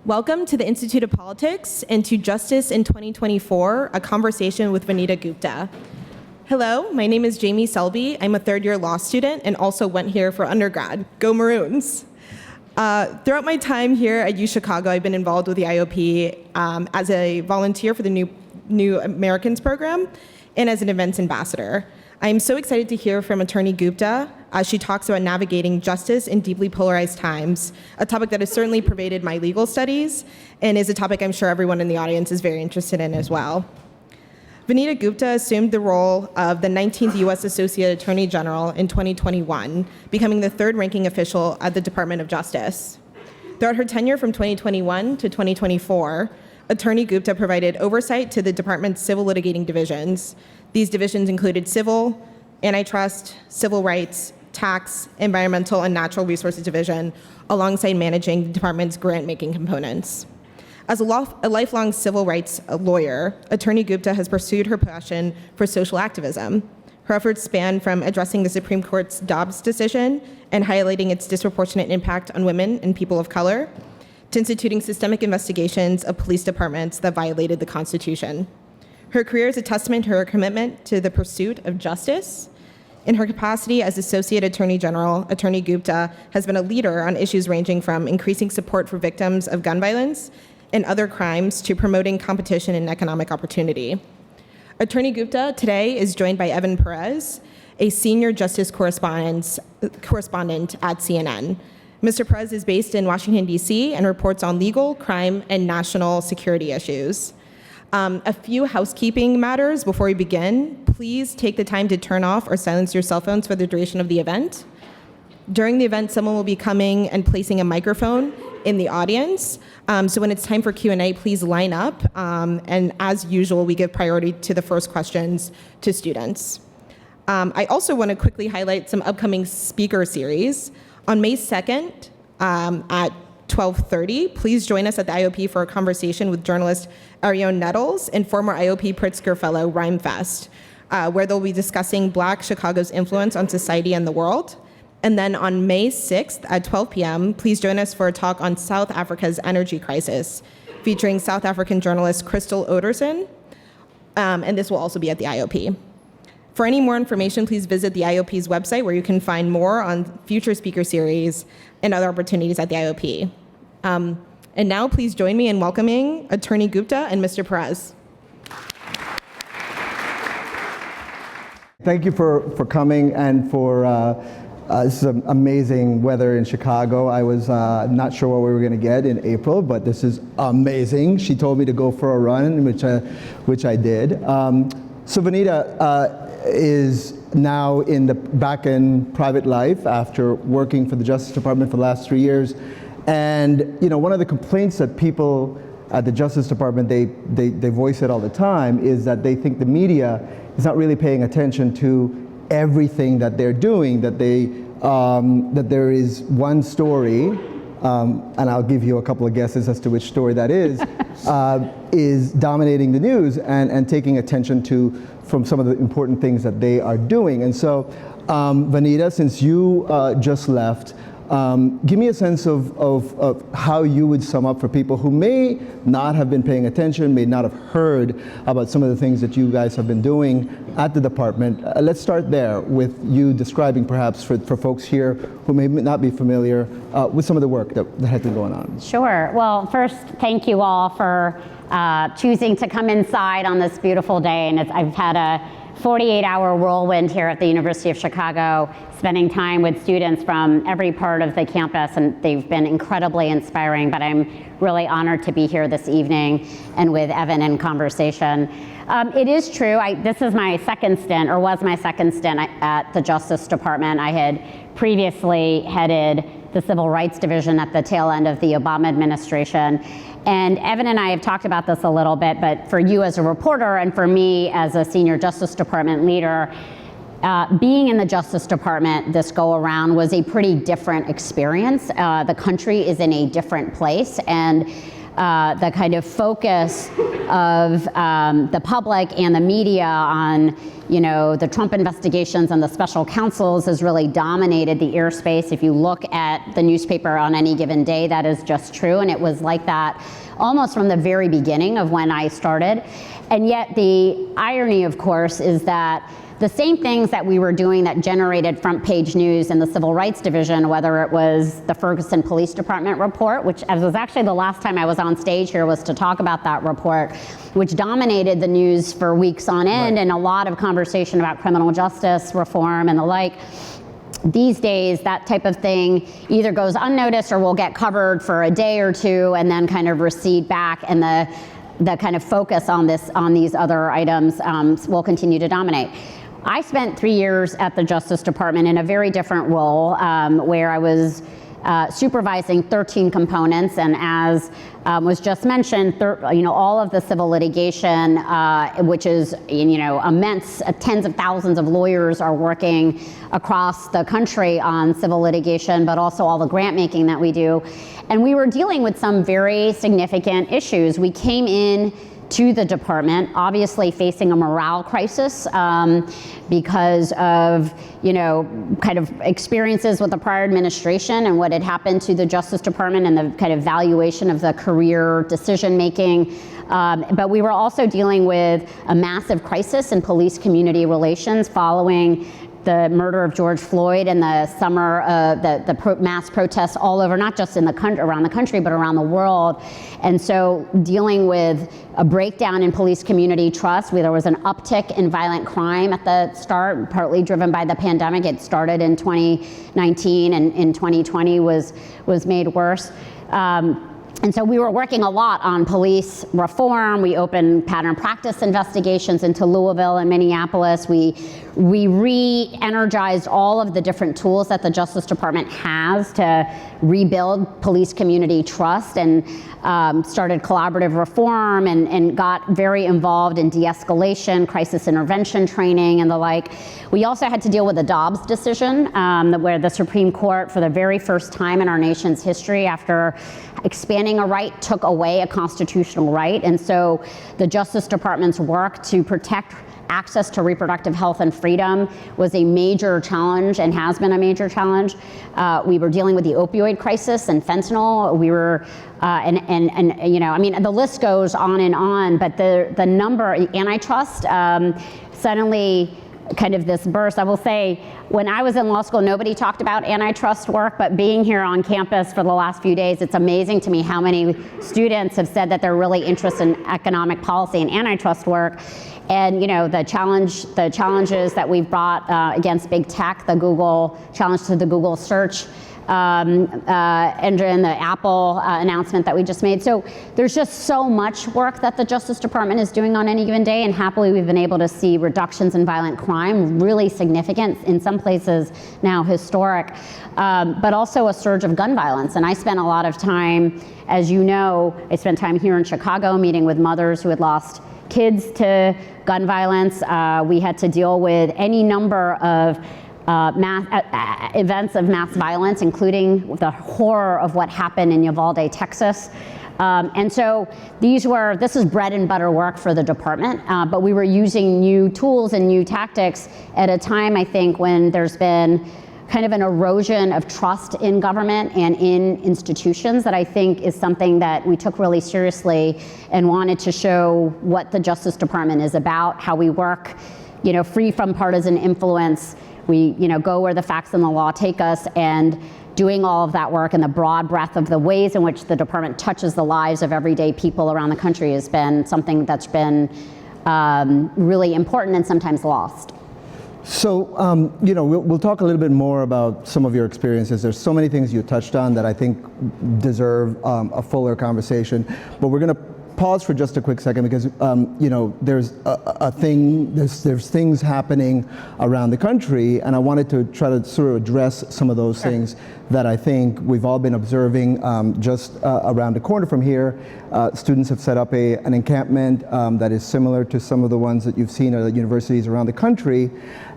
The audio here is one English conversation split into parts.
Welcome to the Institute of Politics and to Justice in 2024, a conversation with Vanita Gupta. Hello, my name is Jamie Selby. I'm a third-year law student and also went here for undergrad. Go Maroons! Throughout my time here at UChicago, I've been involved with the IOP as a volunteer for the New Americans program and as an events ambassador. I'm so excited to hear from Attorney Gupta as she talks about navigating justice in deeply polarized times, a topic that has certainly pervaded my legal studies and is a topic I'm sure everyone in the audience is very interested in as well. Vanita Gupta assumed the role of the 19th U.S. Associate Attorney General in 2021, becoming the third-ranking official at the Department of Justice. Throughout her tenure from 2021 to 2024, Attorney Gupta provided oversight to the department's civil litigating divisions. These divisions included civil, antitrust, civil rights, tax, environmental, and natural resources division, alongside managing the department's grant-making components. As a lifelong civil rights lawyer, Attorney Gupta has pursued her passion for social activism. Her efforts span from addressing the Supreme Court's Dobbs decision and highlighting its disproportionate impact on women and people of color, to instituting systemic investigations of police departments that violated the Constitution. Her career is a testament to her commitment to the pursuit of justice. In her capacity as Associate Attorney General, Attorney Gupta has been a leader on issues ranging from increasing support for victims of gun violence and other crimes to promoting competition and economic opportunity. Attorney Gupta today is joined by Evan Pérez, a senior justice correspondent at CNN. Mr. Pérez is based in Washington, D.C., and reports on legal, crime, and national security issues. A few housekeeping matters before we begin. Please take the time to turn off or silence your cell phones for the duration of the event. During the event, someone will be coming and placing a microphone in the audience. So when it's time for Q&A, please line up. And as usual, we give priority to the first questions to students. I also want to quickly highlight some upcoming speaker series. On May 2nd at 12:30, please join us at the IOP for a conversation with journalist Ariane Nettles and former IOP Pritzker Fellow Rhymefest, where they'll be discussing Black Chicago's influence on society and the world. And then on May 6th at 12 p.m., please join us for a talk on South Africa's energy crisis, featuring South African journalist Crystal Oderson, and this will also be at the IOP. For any more information, please visit the IOP's website, where you can find more on future speaker series and other opportunities at the IOP. And now please join me in welcoming Attorney Gupta and Mr. Pérez. Thank you for coming and for this is amazing weather in Chicago. I was not sure what we were going to get in April, but this is amazing. She told me to go for a run, which I did. So Vanita is now back in private life after working for the Justice Department for the last 3 years. And one of the complaints that people at the Justice Department, they voice it all the time, is that they think the media is not really paying attention to everything that they're doing, that that there is one story, and I'll give you a couple of guesses as to which story that is dominating the news and taking attention from some of the important things that they are doing. And so, Vanita, since you just left, give me a sense of how you would sum up for people who may not have been paying attention, may not have heard about some of the things that you guys have been doing at the department. Let's start there with you describing, perhaps for folks here who may not be familiar with some of the work that has been going on. Sure. Well, first, thank you all for choosing to come inside on this beautiful day. And I've had a 48-hour whirlwind here at the University of Chicago, spending time with students from every part of the campus, and they've been incredibly inspiring, but I'm really honored to be here this evening and with Evan in conversation. It is true, this is my second stint, or was my second stint at the Justice Department. I had previously headed the Civil Rights Division at the tail end of the Obama administration. And Evan and I have talked about this a little bit, but for you as a reporter and for me as a senior Justice Department leader, being in the Justice Department this go around was a pretty different experience. The country is in a different place, and the kind of focus of the public and the media on, the Trump investigations and the special counsels has really dominated the airspace. If you look at the newspaper on any given day, that is just true, and it was like that almost from the very beginning of when I started. And yet the irony, of course, is that the same things that we were doing that generated front page news in the Civil Rights Division, whether it was the Ferguson Police Department report, which was actually the last time I was on stage here was to talk about that report, which dominated the news for weeks on end, and a lot of conversation about criminal justice reform and the like. These days, that type of thing either goes unnoticed or will get covered for a day or two and then kind of recede back, and the kind of focus on these other items will continue to dominate. I spent 3 years at the Justice Department in a very different role, where I was supervising 13 components, and as was just mentioned, all of the civil litigation, which is immense. Tens of thousands of lawyers are working across the country on civil litigation, but also all the grant making that we do. And we were dealing with some very significant issues. We came in to the department, obviously facing a morale crisis because of, kind of experiences with the prior administration and what had happened to the Justice Department and the kind of valuation of the career decision making. But we were also dealing with a massive crisis in police community relations following the murder of George Floyd and the summer, mass protests all over, not just in the around the country, but around the world. And so dealing with a breakdown in police community trust, where there was an uptick in violent crime at the start, partly driven by the pandemic. It started in 2019 and in 2020 was made worse. And so we were working a lot on police reform. We opened pattern practice investigations into Louisville and Minneapolis. We re-energized all of the different tools that the Justice Department has to rebuild police community trust, and started collaborative reform and got very involved in de-escalation, crisis intervention training and the like. We also had to deal with the Dobbs decision, where the Supreme Court, for the very first time in our nation's history, after expanding a right, took away a constitutional right. And so the Justice Department's work to protect access to reproductive health and freedom was a major challenge and has been a major challenge. We were dealing with the opioid crisis and fentanyl. We were, the list goes on, but the number, antitrust, suddenly kind of this burst. I will say, when I was in law school, nobody talked about antitrust work, but being here on campus for the last few days, it's amazing to me how many students have said that they're really interested in economic policy and antitrust work. And the challenges that we've brought against big tech, the Google challenge to the Google search engine, the Apple announcement that we just made. So there's just so much work that the Justice Department is doing on any given day, and happily we've been able to see reductions in violent crime, really significant, in some places now historic, but also a surge of gun violence. And I spent a lot of time, as you know, I spent time here in Chicago meeting with mothers who had lost kids to gun violence. We had to deal with any number of events of mass violence, including the horror of what happened in Uvalde, Texas. And so this is bread and butter work for the department, but we were using new tools and new tactics at a time, I think, when there's been kind of an erosion of trust in government and in institutions that I think is something that we took really seriously and wanted to show what the Justice Department is about, how we work, free from partisan influence. We, go where the facts and the law take us, and doing all of that work in the broad breadth of the ways in which the department touches the lives of everyday people around the country has been something that's been really important and sometimes lost. So, we'll talk a little bit more about some of your experiences. There's so many things you touched on that I think deserve a fuller conversation, but we're going to pause for just a quick second because, there's things happening around the country, and I wanted to try to sort of address some of those things that I think we've all been observing just around the corner from here. Students have set up an encampment that is similar to some of the ones that you've seen at universities around the country.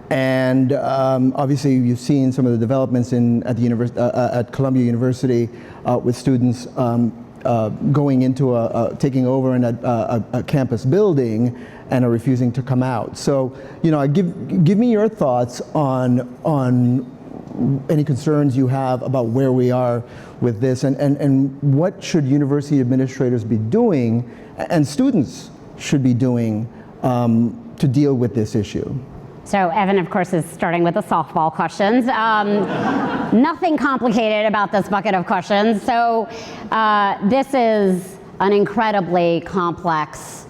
And obviously, you've seen some of the developments at Columbia University with students going into taking over in a campus building and are refusing to come out. So, give me your thoughts on any concerns you have about where we are with this, and what should university administrators be doing, and students should be doing to deal with this issue. So Evan, of course, is starting with the softball questions. Nothing complicated about this bucket of questions. So this is an incredibly complex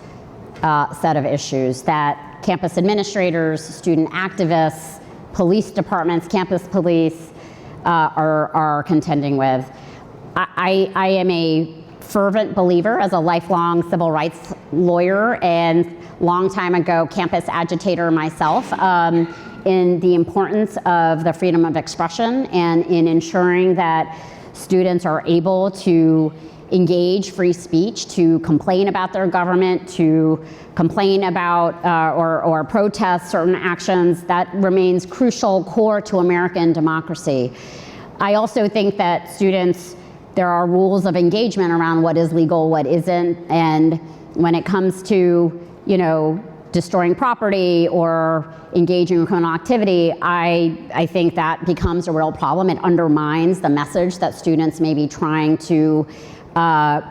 set of issues that campus administrators, student activists, police departments, campus police are contending with. I am a fervent believer as a lifelong civil rights lawyer and long time ago campus agitator myself in the importance of the freedom of expression and in ensuring that students are able to engage free speech, to complain about their government, to complain about or protest certain actions. That remains crucial, core to American democracy. I also think that students, there are rules of engagement around what is legal, what isn't, and when it comes to, destroying property or engaging in criminal activity, I think that becomes a real problem. It undermines the message that students may be trying to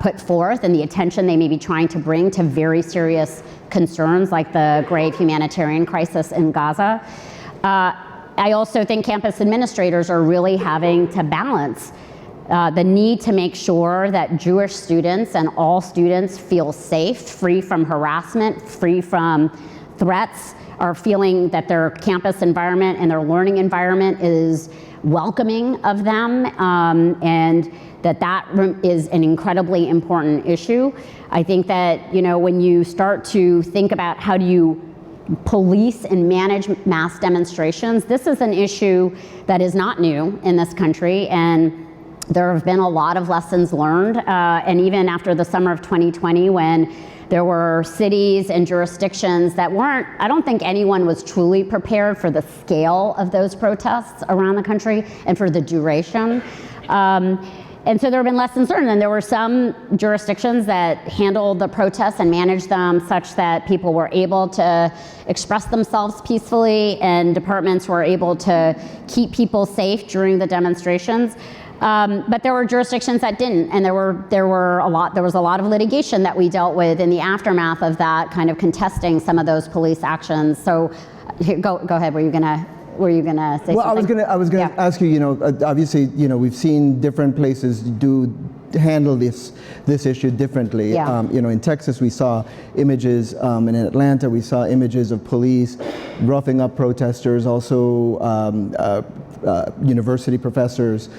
put forth and the attention they may be trying to bring to very serious concerns like the grave humanitarian crisis in Gaza. I also think campus administrators are really having to balance the need to make sure that Jewish students and all students feel safe, free from harassment, free from threats, are feeling that their campus environment and their learning environment is welcoming of them, and that is an incredibly important issue. I think that, when you start to think about how do you police and manage mass demonstrations, this is an issue that is not new in this country, and there have been a lot of lessons learned, and even after the summer of 2020, when there were cities and jurisdictions that weren't, I don't think anyone was truly prepared for the scale of those protests around the country and for the duration. And so there have been lessons learned, and there were some jurisdictions that handled the protests and managed them such that people were able to express themselves peacefully and departments were able to keep people safe during the demonstrations. But there were jurisdictions that didn't, and there was a lot of litigation that we dealt with in the aftermath of that, kind of contesting some of those police actions. So, go ahead. Were you gonna say something? I was gonna ask you. Obviously, we've seen different places handle this issue differently. Yeah. In Texas, we saw images, and in Atlanta, we saw images of police roughing up protesters, also university professors,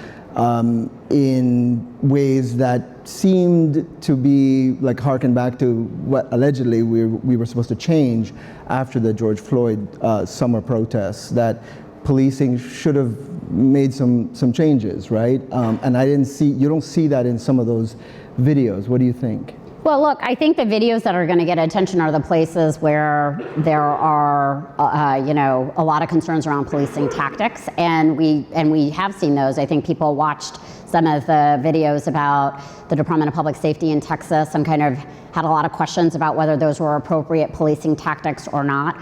in ways that seemed to be like harken back to what allegedly we were supposed to change after the George Floyd summer protests, that policing should have made some changes, right? And you don't see that in some of those videos. What do you think? Well, look, I think the videos that are going to get attention are the places where there are, a lot of concerns around policing tactics, and we have seen those. I think people watched some of the videos about the Department of Public Safety in Texas and kind of had a lot of questions about whether those were appropriate policing tactics or not.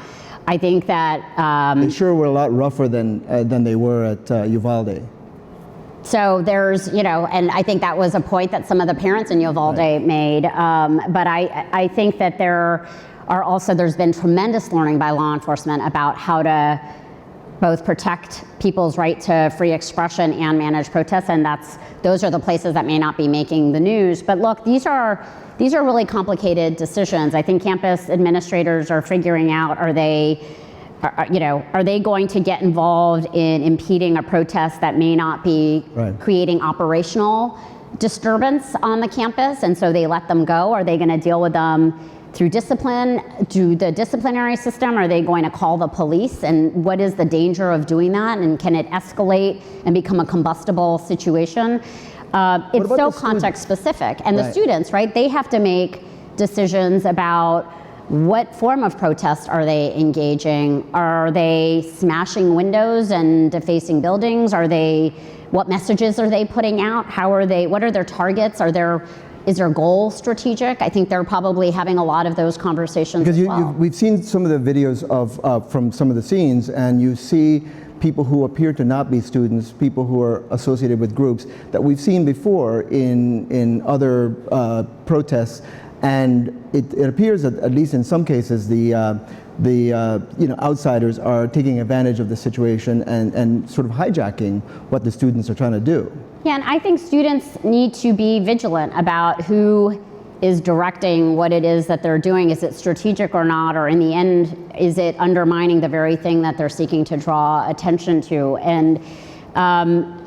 I think that they sure were a lot rougher than they were at Uvalde. So there's, and I think that was a point that some of the parents in Uvalde made. But I think that there's been tremendous learning by law enforcement about how to both protect people's right to free expression and manage protests, and those are the places that may not be making the news. But look, these are really complicated decisions. I think campus administrators are figuring out, are they going to get involved in impeding a protest that may not be creating operational disturbance on the campus, and so they let them go? Are they going to deal with them through discipline, through the disciplinary system? Are they going to call the police? And what is the danger of doing that? And can it escalate and become a combustible situation? It's so context specific. And the students, they have to make decisions about what form of protest are they engaging? Are they smashing windows and defacing buildings? What messages are they putting out? What are their targets? Are there is their goal strategic? I think they're probably having a lot of those conversations because as well. we've seen some of the videos of from some of the scenes, and you see people who appear to not be students, people who are associated with groups that we've seen before in other protests, and it appears that at least in some cases the outsiders are taking advantage of the situation and sort of hijacking what the students are trying to do. Yeah, and I think students need to be vigilant about who is directing what it is that they're doing. Is it strategic or not, or in the end, is it undermining the very thing that they're seeking to draw attention to? And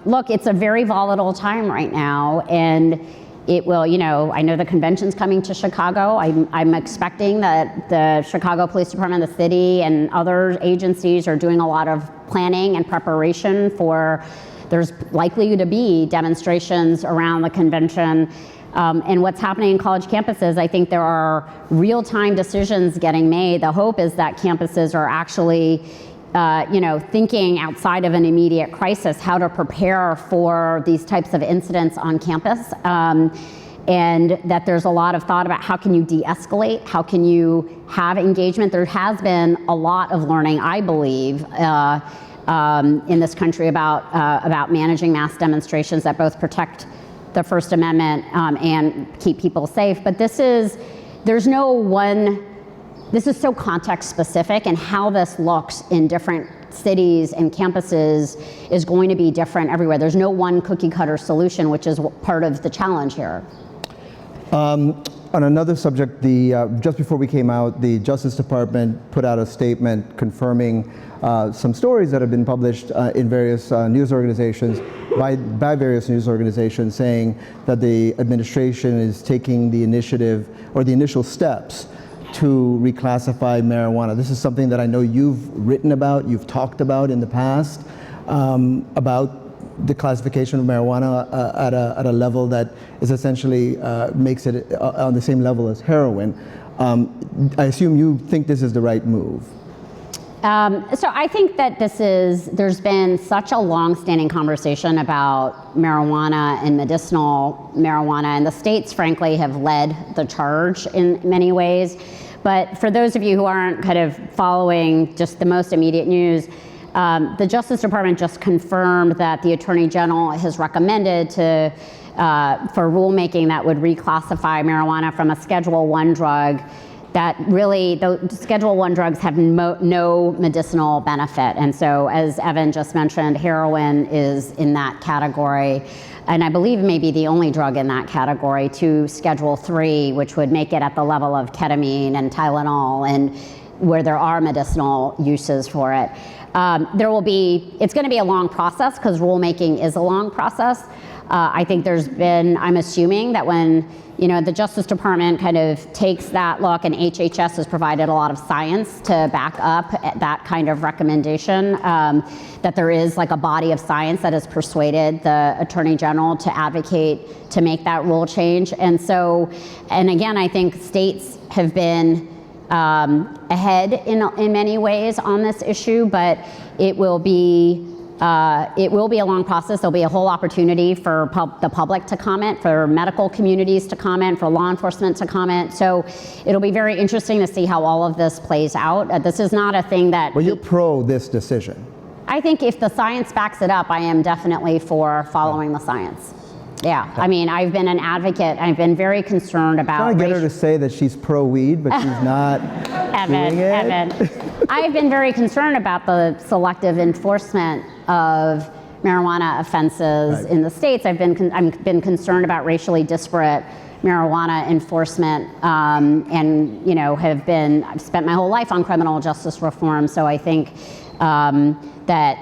look, it's a very volatile time right now, and it will, I know the convention's coming to Chicago. I'm expecting that the Chicago Police Department, the city, and other agencies are doing a lot of planning and preparation for, there's likely to be demonstrations around the convention. And what's happening in college campuses, I think there are real-time decisions getting made. The hope is that campuses are actually thinking outside of an immediate crisis, how to prepare for these types of incidents on campus, and that there's a lot of thought about how can you de-escalate, how can you have engagement. There has been a lot of learning, I believe, in this country about managing mass demonstrations that both protect the First Amendment and keep people safe. But this is so context specific, and how this looks in different cities and campuses is going to be different everywhere. There's no one cookie cutter solution, which is part of the challenge here. On another subject, just before we came out, the Justice Department put out a statement confirming some stories that have been published in various news organizations, by various news organizations, saying that the administration is taking the initiative or the initial steps to reclassify marijuana. This is something that I know you've written about, you've talked about in the past, about the classification of marijuana at a level that is essentially makes it on the same level as heroin. I assume you think this is the right move. So I think that there's been such a long-standing conversation about marijuana and medicinal marijuana, and the states, frankly, have led the charge in many ways. But for those of you who aren't kind of following just the most immediate news, the Justice Department just confirmed that the Attorney General has recommended for rulemaking that would reclassify marijuana from a Schedule I drug, that really, the Schedule I drugs have no medicinal benefit. And so, as Evan just mentioned, heroin is in that category, and I believe maybe the only drug in that category, to Schedule III, which would make it at the level of ketamine and Tylenol, and where there are medicinal uses for it. It's going to be a long process, because rulemaking is a long process. I think I'm assuming that when the Justice Department kind of takes that look, and HHS has provided a lot of science to back up that kind of recommendation, that there is like a body of science that has persuaded the Attorney General to advocate to make that rule change. And again, I think states have been ahead in many ways on this issue, but it will be a long process. There'll be a whole opportunity for the public to comment, for medical communities to comment, for law enforcement to comment. So it'll be very interesting to see how all of this plays out. This is not a thing that... Well, you're pro this decision. I think if the science backs it up, I am definitely for following the science. Yeah, I mean, I've been an advocate. I've been very concerned about... I'm trying to get her to say that she's pro-weed, but she's not doing it. Evan, I've been very concerned about the selective enforcement of marijuana offenses in the states. I've been concerned about racially disparate marijuana enforcement, and I've spent my whole life on criminal justice reform. So I think that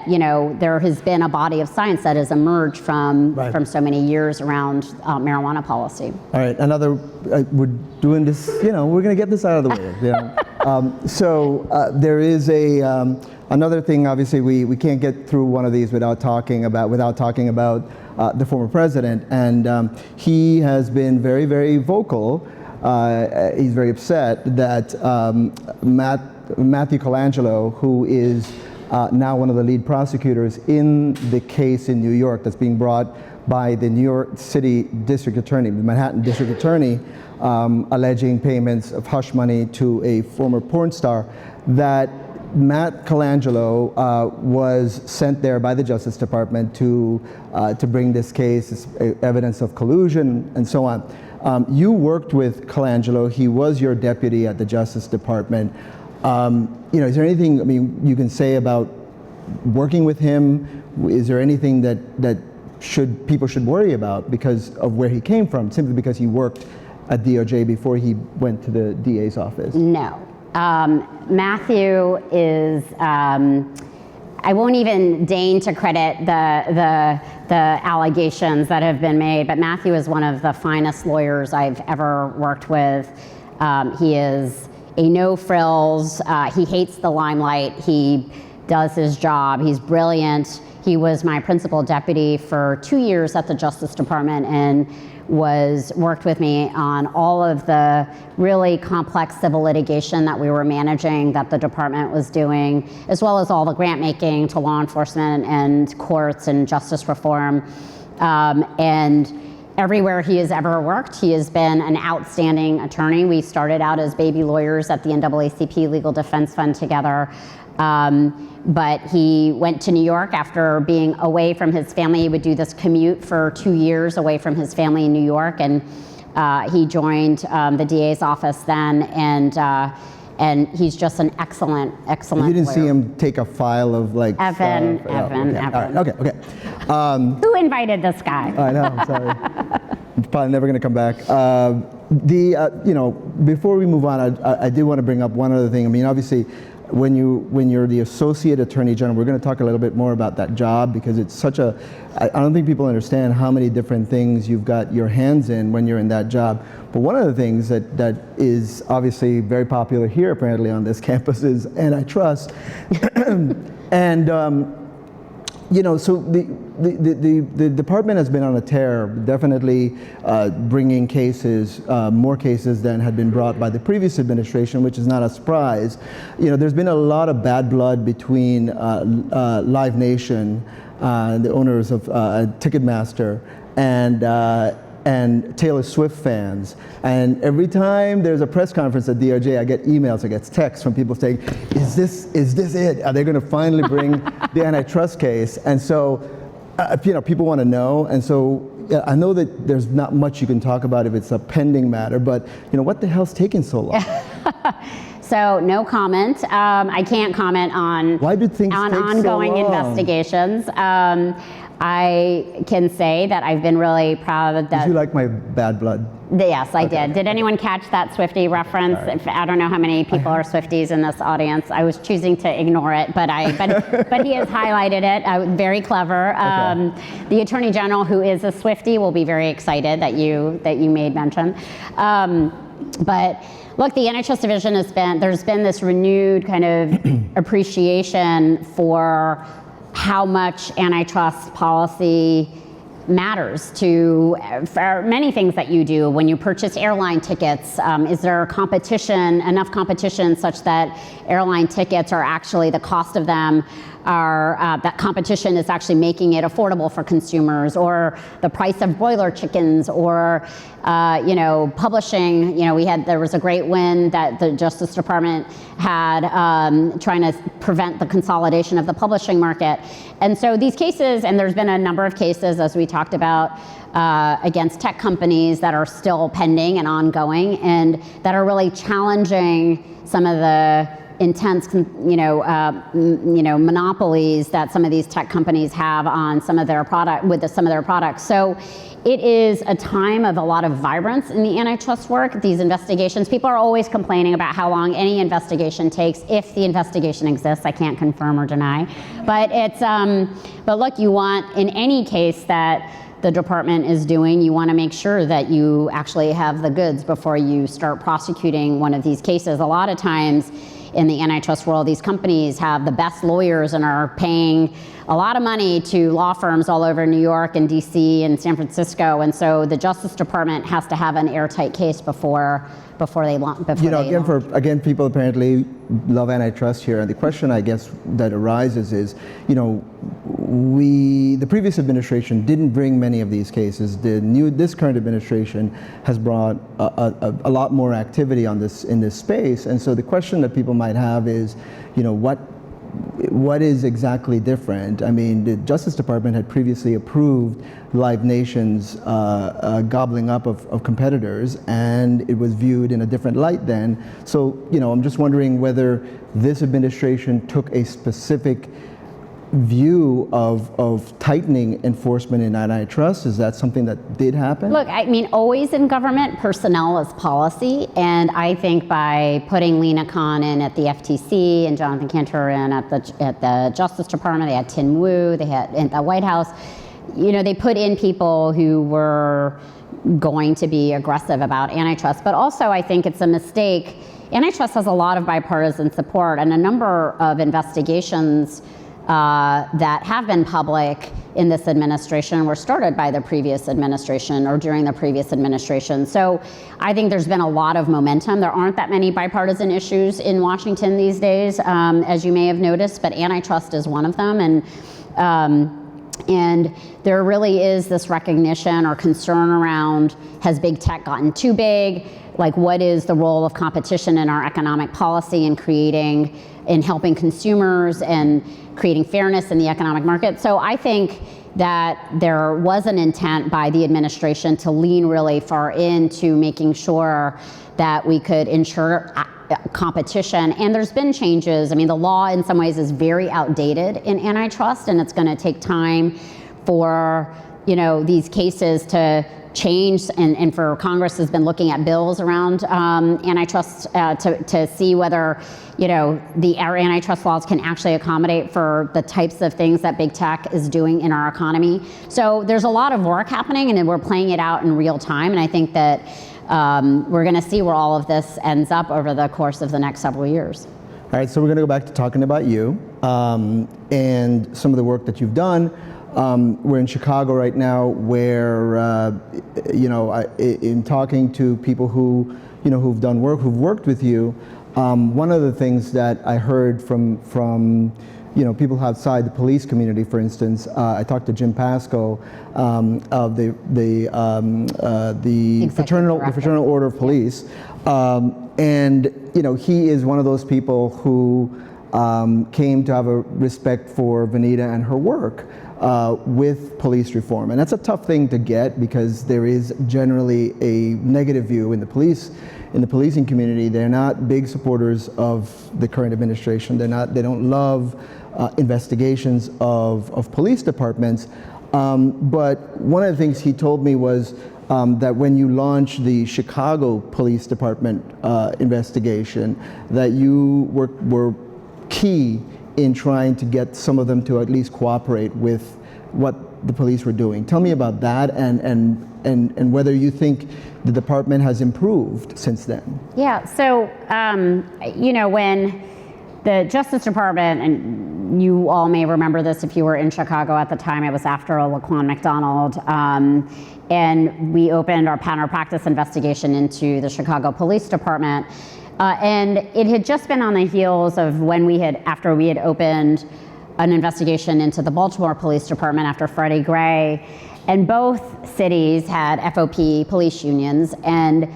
there has been a body of science that has emerged from so many years around marijuana policy. All right, we're doing this. We're going to get this out of the way. There is another thing. Obviously, we can't get through one of these without talking about the former president, and he has been very, very vocal. He's very upset that Matthew Colangelo, who is now one of the lead prosecutors in the case in New York that's being brought by the New York City District Attorney, the Manhattan District Attorney, alleging payments of hush money to a former porn star, that Matt Colangelo was sent there by the Justice Department to bring this case, evidence of collusion, and so on. You worked with Colangelo. He was your deputy at the Justice Department. Is there anything, you can say about working with him? Is there anything that people should worry about because of where he came from, simply because he worked at DOJ before he went to the DA's office? No. Matthew is, I won't even deign to credit the allegations that have been made, but Matthew is one of the finest lawyers I've ever worked with. He is a no-frills, he hates the limelight, he does his job, he's brilliant. He was my principal deputy for 2 years at the Justice Department and worked with me on all of the really complex civil litigation that we were managing, that the department was doing, as well as all the grant making to law enforcement and courts and justice reform. And everywhere he has ever worked, he has been an outstanding attorney. We started out as baby lawyers at the NAACP Legal Defense Fund together. But he went to New York after being away from his family. He would do this commute for 2 years away from his family in New York, and he joined the DA's office then, and he's just an excellent You didn't lawyer. see him take a file of like Evan. Okay. Who invited this guy? I know. Sorry. It's probably never going to come back. Before we move on, I did want to bring up one other thing. Obviously, when you're the Associate Attorney General, we're going to talk a little bit more about that job, because it's such a, I don't think people understand how many different things you've got your hands in when you're in that job. But one of the things that is obviously very popular here apparently on this campus is antitrust. And so the department has been on a tear, definitely bringing cases, more cases than had been brought by the previous administration, which is not a surprise. There's been a lot of bad blood between Live Nation, the owners of Ticketmaster, and Taylor Swift fans. And every time there's a press conference at DOJ, I get emails, I get texts from people saying, is this it? Are they going to finally bring the antitrust case? And so, people want to know. And so I know that there's not much you can talk about if it's a pending matter, but what the hell's taking so long? So no comment. I can't comment on Why did things take ongoing so long? Investigations. I can say that I've been really proud that. Did you like my bad blood? Yes, I did. Did anyone catch that Swiftie reference? Right. I don't know how many people are Swifties in this audience. I was choosing to ignore it, but he has highlighted it. Very clever. The Attorney General, who is a Swiftie, will be very excited that you made mention. But look, the antitrust division there's been this renewed kind of appreciation for how much antitrust policy matters for many things that you do. When you purchase airline tickets, is there enough competition such that airline tickets are actually, the cost of them that competition is actually making it affordable for consumers, or the price of broiler chickens, or publishing. There was a great win that the Justice Department had trying to prevent the consolidation of the publishing market. And so these cases, and there's been a number of cases, as we talked about, against tech companies that are still pending and ongoing, and that are really challenging some of the intense, monopolies that some of these tech companies have on some of their products. So it is a time of a lot of vibrance in the antitrust work. These investigations, people are always complaining about how long any investigation takes, if the investigation exists. I can't confirm or deny, but but look, you want, in any case that the department is doing, you want to make sure that you actually have the goods before you start prosecuting one of these cases. A lot of times in the antitrust world, these companies have the best lawyers and are paying a lot of money to law firms all over New York and DC and San Francisco, and so the Justice Department has to have an airtight case before they launch. Again, people apparently love antitrust here, and the question I guess that arises is, the previous administration didn't bring many of these cases. This current administration has brought a lot more activity on this in this space, and so the question that people might have is, what is exactly different? I mean, the Justice Department had previously approved Live Nation's gobbling up of competitors, and it was viewed in a different light then. So, I'm just wondering whether this administration took a specific view of tightening enforcement in antitrust. Is that something that did happen? Look, I mean, always in government, personnel is policy, and I think by putting Lena Khan in at the FTC and Jonathan Cantor in at the Justice Department, they had Tin Wu, they had at the White House, they put in people who were going to be aggressive about antitrust. But also, I think it's a mistake. Antitrust has a lot of bipartisan support, and a number of investigations that have been public in this administration were started by the previous administration or during the previous administration. So I think there's been a lot of momentum. There aren't that many bipartisan issues in Washington these days, as you may have noticed, but antitrust is one of them. And there really is this recognition or concern around, has big tech gotten too big? Like, what is the role of competition in our economic policy in helping consumers and creating fairness in the economic market? So I think that there was an intent by the administration to lean really far into making sure that we could ensure competition. And there's been changes. I mean, the law in some ways is very outdated in antitrust, and it's going to take time for these cases to change, and for Congress has been looking at bills around antitrust to see whether our antitrust laws can actually accommodate for the types of things that big tech is doing in our economy. So there's a lot of work happening, and we're playing it out in real time. And I think that we're going to see where all of this ends up over the course of the next several years. All right, so we're going to go back to talking about you and some of the work that you've done. We're in Chicago right now, where in talking to people who who've done work, who've worked with you. One of the things that I heard from people outside the police community, for instance, I talked to Jim Pasco of the Fraternal Order of Police, and he is one of those people who came to have a respect for Vanita and her work with police reform. And that's a tough thing to get, because there is generally a negative view in the policing community. They're not big supporters of the current administration. They don't love investigations of police departments. But one of the things he told me was that when you launched the Chicago Police Department investigation, that you were key in trying to get some of them to at least cooperate with what the police were doing. Tell me about that, and whether you think the department has improved since then. Yeah, so when the Justice Department, and you all may remember this if you were in Chicago at the time, it was after Laquan McDonald, and we opened our pattern of practice investigation into the Chicago Police Department. And it had just been on the heels of after we had opened an investigation into the Baltimore Police Department after Freddie Gray, and both cities had FOP police unions, and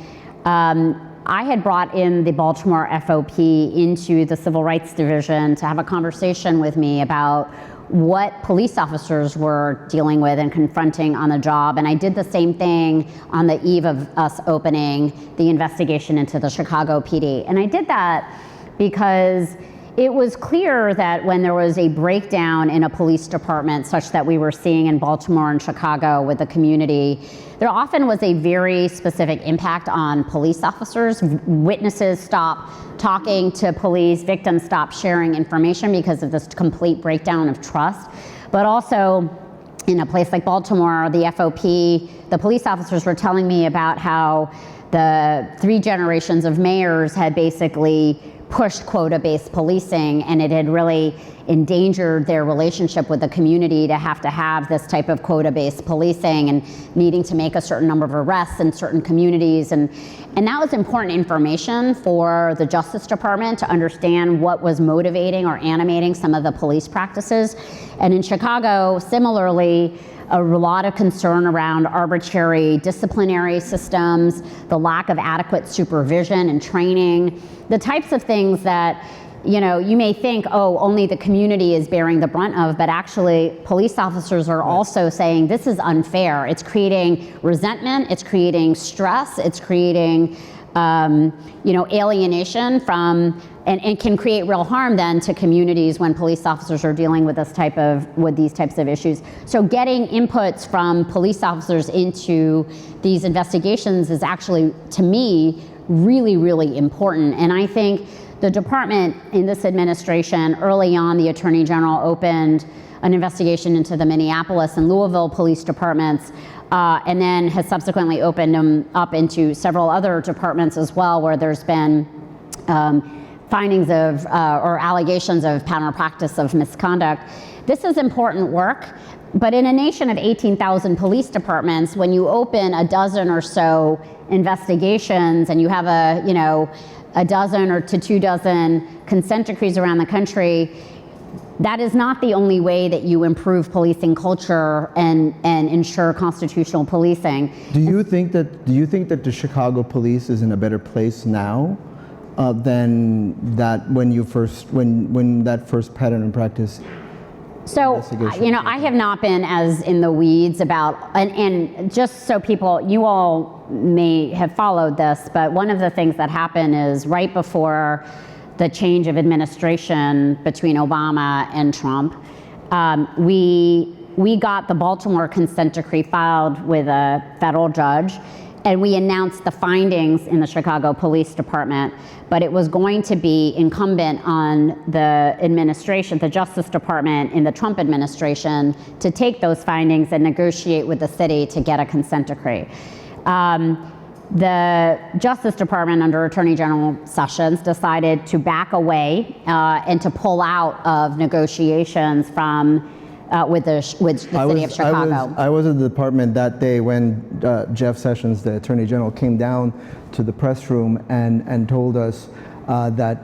I had brought in the Baltimore FOP into the Civil Rights Division to have a conversation with me about what police officers were dealing with and confronting on the job. And I did the same thing on the eve of us opening the investigation into the Chicago PD. And I did that because it was clear that when there was a breakdown in a police department, such that we were seeing in Baltimore and Chicago with the community, there often was a very specific impact on police officers. Witnesses stopped talking to police, victims stopped sharing information because of this complete breakdown of trust. But also, in a place like Baltimore, the FOP, the police officers were telling me about how the 3 generations of mayors had basically pushed quota-based policing, and it had really endangered their relationship with the community to have this type of quota-based policing and needing to make a certain number of arrests in certain communities. And that was important information for the Justice Department to understand what was motivating or animating some of the police practices. And in Chicago, similarly, a lot of concern around arbitrary disciplinary systems, the lack of adequate supervision and training, the types of things that you may think, oh, only the community is bearing the brunt of, but actually police officers are also saying this is unfair. It's creating resentment, it's creating stress, it's creating alienation from, and can create real harm then to communities when police officers are dealing with these types of issues. So getting inputs from police officers into these investigations is actually, to me, really, really important. And I think the department in this administration, early on, the Attorney General opened an investigation into the Minneapolis and Louisville police departments, and then has subsequently opened them up into several other departments as well, where there's been findings of or allegations of pattern or practice of misconduct. This is important work, but in a nation of 18,000 police departments, when you open a dozen or so investigations and you have a dozen or to 2 dozen consent decrees around the country, that is not the only way that you improve policing culture and ensure constitutional policing. Do you think that the Chicago police is in a better place now than that when that first pattern and practice? So, I have not been as in the weeds about, and just so you all may have followed this, but one of the things that happened is right before the change of administration between Obama and Trump, we got the Baltimore consent decree filed with a federal judge, and we announced the findings in the Chicago Police Department, but it was going to be incumbent on the administration, the Justice Department in the Trump administration, to take those findings and negotiate with the city to get a consent decree. The Justice Department under Attorney General Sessions decided to back away and to pull out of negotiations with the city of Chicago. I was in the department that day when Jeff Sessions, the Attorney General, came down to the press room and told us that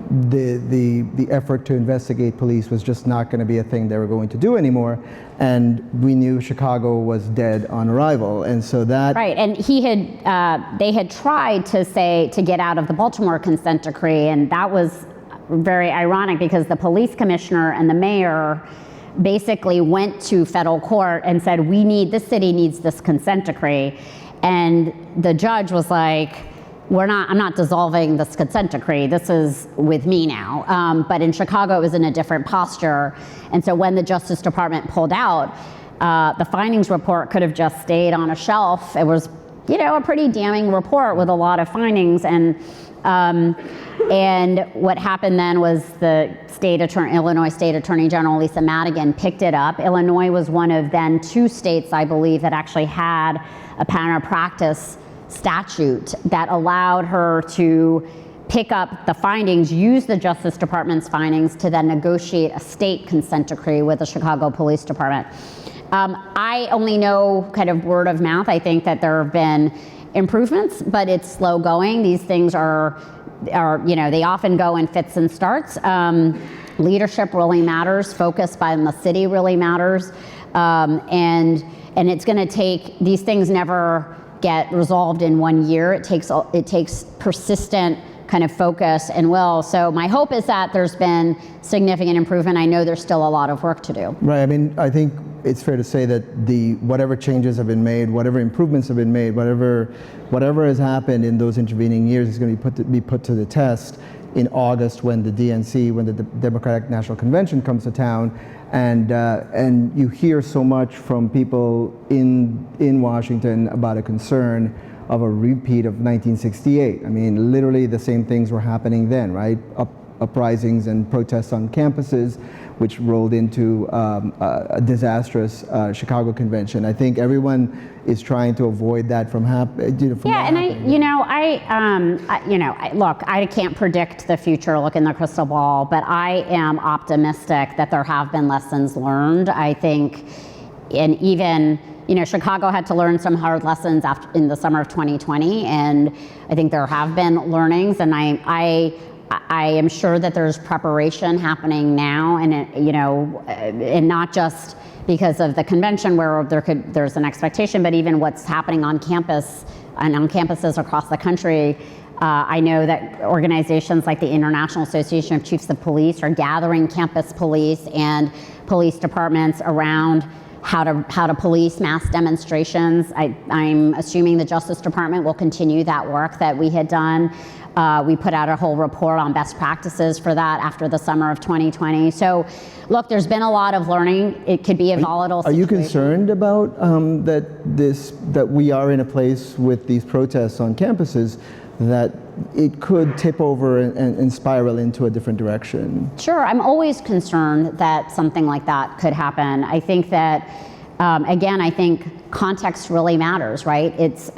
the effort to investigate police was just not going to be a thing they were going to do anymore, and we knew Chicago was dead on arrival, and so that right. And they had tried to get out of the Baltimore consent decree, and that was very ironic because the police commissioner and the mayor basically went to federal court and said, this city needs this consent decree. And the judge was like, I'm not dissolving this consent decree. This is with me now. But in Chicago, it was in a different posture. And so when the Justice Department pulled out, the findings report could have just stayed on a shelf. It was, a pretty damning report with a lot of findings. And what happened then was the Illinois State Attorney General Lisa Madigan picked it up. Illinois was one of then 2 states, I believe, that actually had a pattern of practice statute that allowed her to pick up the findings, use the Justice Department's findings to then negotiate a state consent decree with the Chicago Police Department. I only know kind of word of mouth. I think that there have been improvements, but it's slow going. These things are they often go in fits and starts. Leadership really matters. Focus by the city really matters. And it's going to take, these things never get resolved in 1 year. It takes persistent kind of focus and will. So my hope is that there's been significant improvement. I know there's still a lot of work to do. Right. I mean, I think it's fair to say that whatever changes have been made, whatever improvements have been made, whatever has happened in those intervening years is going to be put to the test in August when the DNC, when the Democratic National Convention comes to town, and you hear so much from people in Washington about a concern of a repeat of 1968. I mean, literally the same things were happening then, right? uprisings and protests on campuses, which rolled into a disastrous Chicago convention. I think everyone is trying to avoid that from happening. Yeah, and look, I can't predict the future, look in the crystal ball, but I am optimistic that there have been lessons learned. I think, and even, Chicago had to learn some hard lessons in the summer of 2020, and I think there have been learnings, and I am sure that there's preparation happening now, and and not just because of the convention where there's an expectation, but even what's happening on campus and on campuses across the country. I know that organizations like the International Association of Chiefs of Police are gathering campus police and police departments around how to police mass demonstrations. I'm assuming the Justice Department will continue that work that we had done. We put out a whole report on best practices for that after the summer of 2020. So, look, there's been a lot of learning. It could be a volatile situation. Are you concerned about that we are in a place with these protests on campuses that it could tip over and spiral into a different direction? Sure, I'm always concerned that something like that could happen. I think that, again, I think context really matters, right? It's,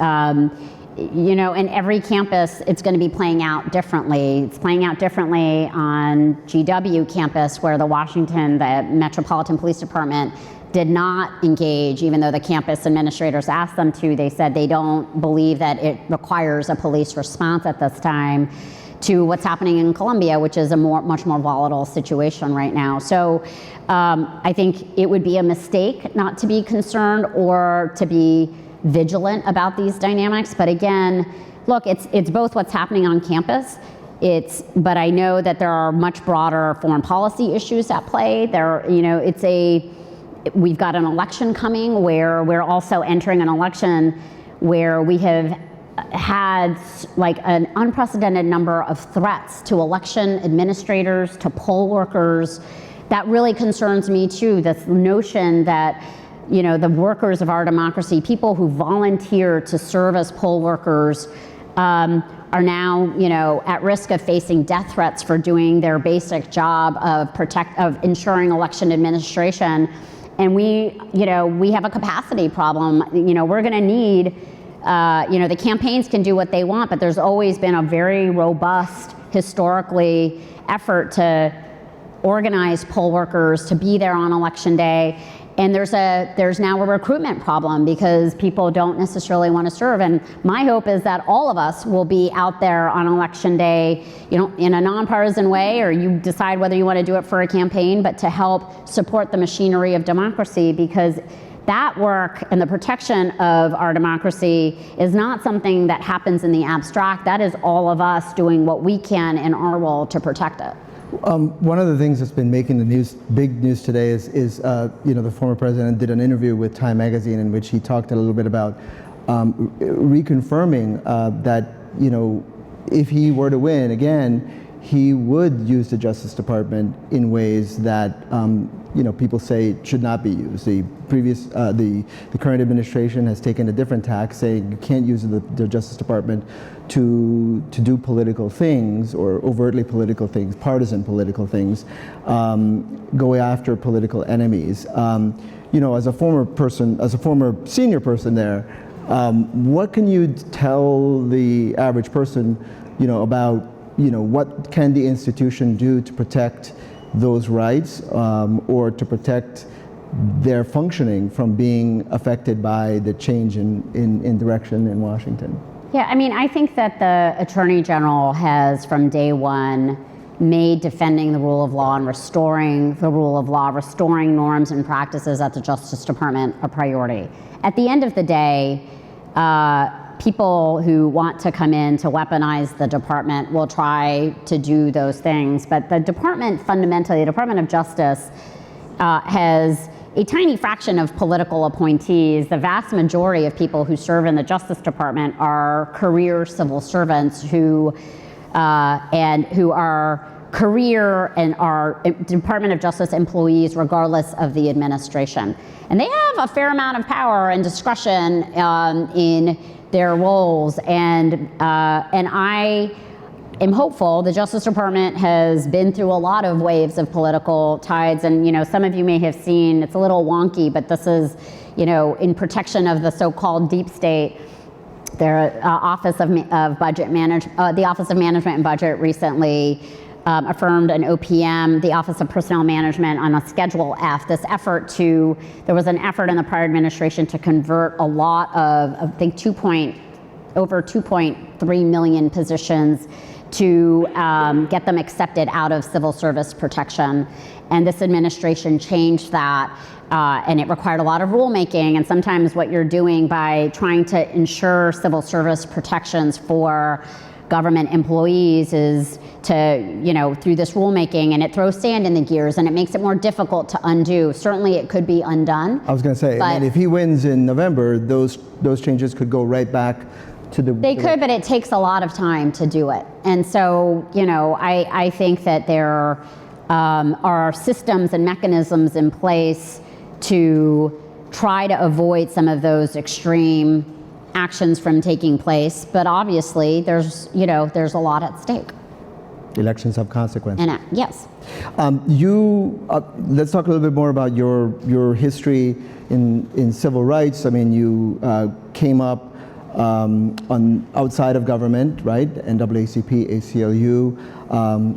in every campus, it's going to be playing out differently. It's playing out differently on GW campus, where the Metropolitan Police Department did not engage, even though the campus administrators asked them to. They said they don't believe that it requires a police response at this time, to what's happening in Columbia, which is a much more volatile situation right now. So I think it would be a mistake not to be concerned or to be vigilant about these dynamics. But again, look, it's both what's happening on campus. But I know that there are much broader foreign policy issues at play. We've got an election coming where we're also entering an election where we have had like an unprecedented number of threats to election administrators, to poll workers. That really concerns me too, this notion that the workers of our democracy, people who volunteer to serve as poll workers, are now, at risk of facing death threats for doing their basic job of ensuring election administration. And we have a capacity problem. We're going to need, the campaigns can do what they want, but there's always been a very robust, historically, effort to organize poll workers to be there on election day. And there's now a recruitment problem because people don't necessarily want to serve. And my hope is that all of us will be out there on election day, in a nonpartisan way, or you decide whether you want to do it for a campaign, but to help support the machinery of democracy, because that work and the protection of our democracy is not something that happens in the abstract. That is all of us doing what we can in our role to protect it. One of the things that's been making the big news today is the former president did an interview with Time Magazine in which he talked a little bit about reconfirming that if he were to win again, he would use the Justice Department in ways that people say should not be used. The current administration has taken a different tack, saying you can't use the Justice Department to do political things, or overtly political things, partisan political things, go after political enemies. As a former senior person there, what can you tell the average person, about what can the institution do to protect those rights, or to protect their functioning from being affected by the change in direction in Washington? Yeah, I think that the Attorney General has, from day one, made defending the rule of law and restoring the rule of law, restoring norms and practices at the Justice Department a priority. At the end of the day, people who want to come in to weaponize the department will try to do those things, but the department, fundamentally, the Department of Justice has a tiny fraction of political appointees. The vast majority of people who serve in the Justice Department are career civil servants who are career and are Department of Justice employees regardless of the administration. And they have a fair amount of power and discretion in their roles. And I am hopeful. The Justice Department has been through a lot of waves of political tides, and some of you may have seen, it's a little wonky, but this is, in protection of the so-called deep state. Their Office of the Office of Management and Budget recently affirmed an OPM, the Office of Personnel Management, on a Schedule F. There was an effort in the prior administration to convert a lot of, I think, over 2.3 million positions to get them accepted out of civil service protection. And this administration changed that, and it required a lot of rulemaking. And sometimes what you're doing by trying to ensure civil service protections for government employees is to, through this rulemaking, and it throws sand in the gears and it makes it more difficult to undo. Certainly it could be undone. I was going to say, and if he wins in November, those changes could go right back to the... They could, but it takes a lot of time to do it. And so, I think that there are systems and mechanisms in place to try to avoid some of those extreme actions from taking place, but obviously there's a lot at stake. Elections have consequences. And yes. Let's talk a little bit more about your history in civil rights. I mean, you came up outside of government, right? NAACP, ACLU,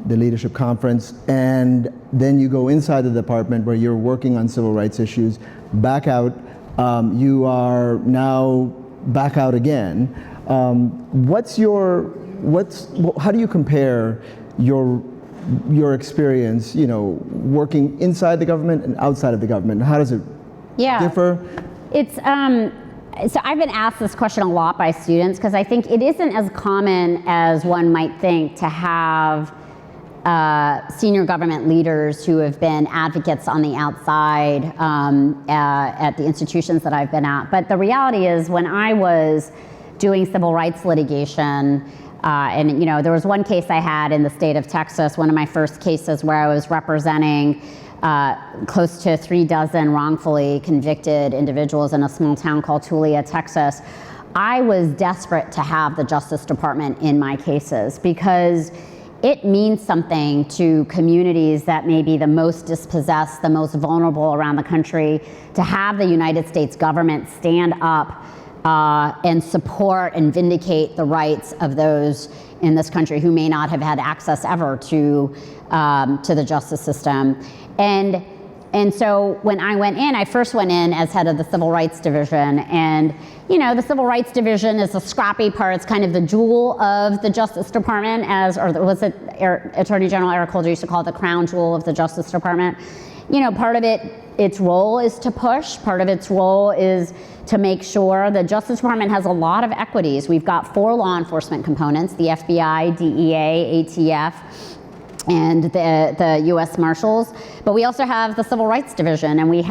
the Leadership Conference, and then you go inside the department where you're working on civil rights issues, back out. You are now back out again. How do you compare your experience, working inside the government and outside of the government? How does it differ? It's so I've been asked this question a lot by students because I think it isn't as common as one might think to have senior government leaders who have been advocates on the outside at the institutions that I've been at. But the reality is, when I was doing civil rights litigation, and there was one case I had in the state of Texas, one of my first cases where I was representing close to 36 wrongfully convicted individuals in a small town called Tulia, Texas. I was desperate to have the Justice Department in my cases because it means something to communities that may be the most dispossessed, the most vulnerable around the country, to have the United States government stand up and support and vindicate the rights of those in this country who may not have had access ever to the justice system. And so when I went in, I first went in as head of the Civil Rights Division, and the Civil Rights Division is the scrappy part. It's kind of the jewel of the Justice Department, Attorney General Eric Holder used to call it the crown jewel of the Justice Department. Part of its role is to push. Part of its role is to make sure the Justice Department has a lot of equities. We've got 4 law enforcement components: the FBI, DEA, ATF, and the U.S. Marshals. But we also have the Civil Rights Division, and we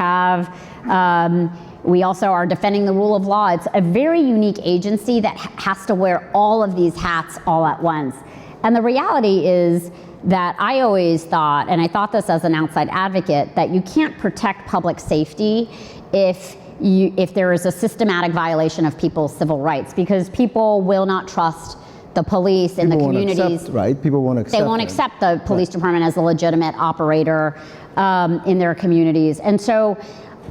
also are defending the rule of law. It's a very unique agency that has to wear all of these hats all at once. And the reality is that I always thought, and I thought this as an outside advocate, that you can't protect public safety if there is a systematic violation of people's civil rights, because people will not trust the police in the communities. People won't accept. They won't accept the police department as a legitimate operator in their communities. And so,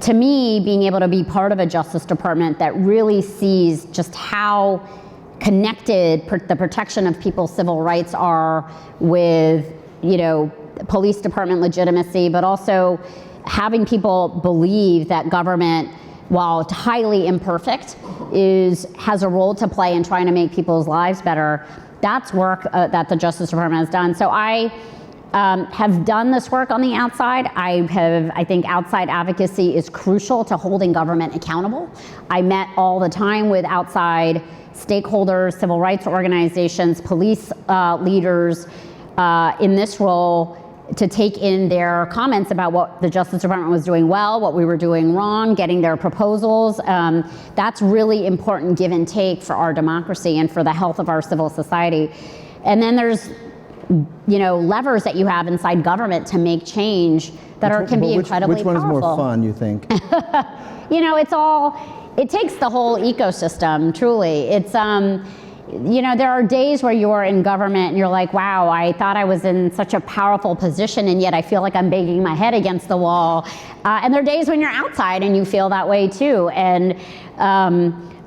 to me, being able to be part of a Justice Department that really sees just how connected the protection of people's civil rights are with, police department legitimacy, but also having people believe that government, while highly imperfect, has a role to play in trying to make people's lives better. That's work that the Justice Department has done. So I have done this work on the outside. I think outside advocacy is crucial to holding government accountable. I met all the time with outside stakeholders, civil rights organizations, police leaders in this role, to take in their comments about what the Justice Department was doing well, what we were doing wrong, getting their proposals. That's really important give and take for our democracy and for the health of our civil society. And then there's levers that you have inside government to make change that can be incredibly powerful. Which one is more fun, you think? It takes the whole ecosystem, truly. there are days where you're in government and you're like, wow, I thought I was in such a powerful position and yet I feel like I'm banging my head against the wall. And there are days when you're outside and you feel that way too. And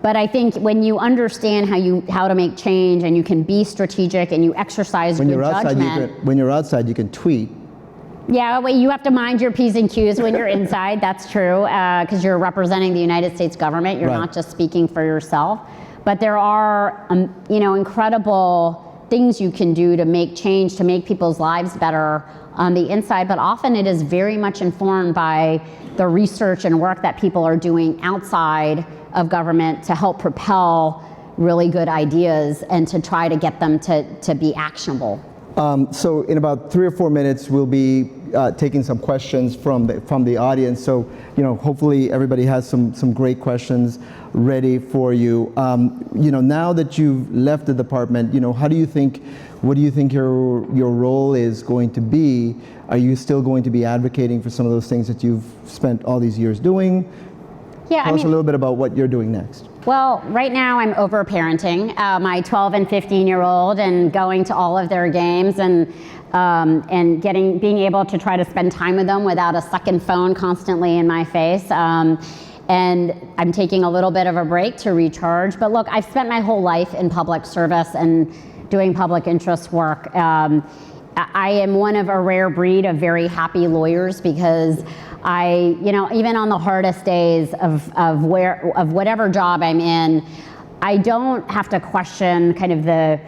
but I think when you understand how to make change and you can be strategic and you exercise good judgment. When you're outside, you can tweet. Yeah, well, you have to mind your P's and Q's when you're inside. That's true, because you're representing the United States government. You're not just speaking for yourself. But there are, incredible things you can do to make change, to make people's lives better on the inside. But often it is very much informed by the research and work that people are doing outside of government to help propel really good ideas and to try to get them to be actionable. So in about 3 or 4 minutes, we'll be taking some questions from the audience. So hopefully everybody has some great questions ready for you. Now that you've left the department, what do you think your role is going to be? Are you still going to be advocating for some of those things that you've spent all these years doing? Yeah, Tell us a little bit about what you're doing next. Well, right now I'm over-parenting my 12 and 15-year-old and going to all of their games and being able to try to spend time with them without a second phone constantly in my face. And I'm taking a little bit of a break to recharge. But look, I've spent my whole life in public service and doing public interest work. I am one of a rare breed of very happy lawyers because even on the hardest days of whatever job I'm in, I don't have to question kind of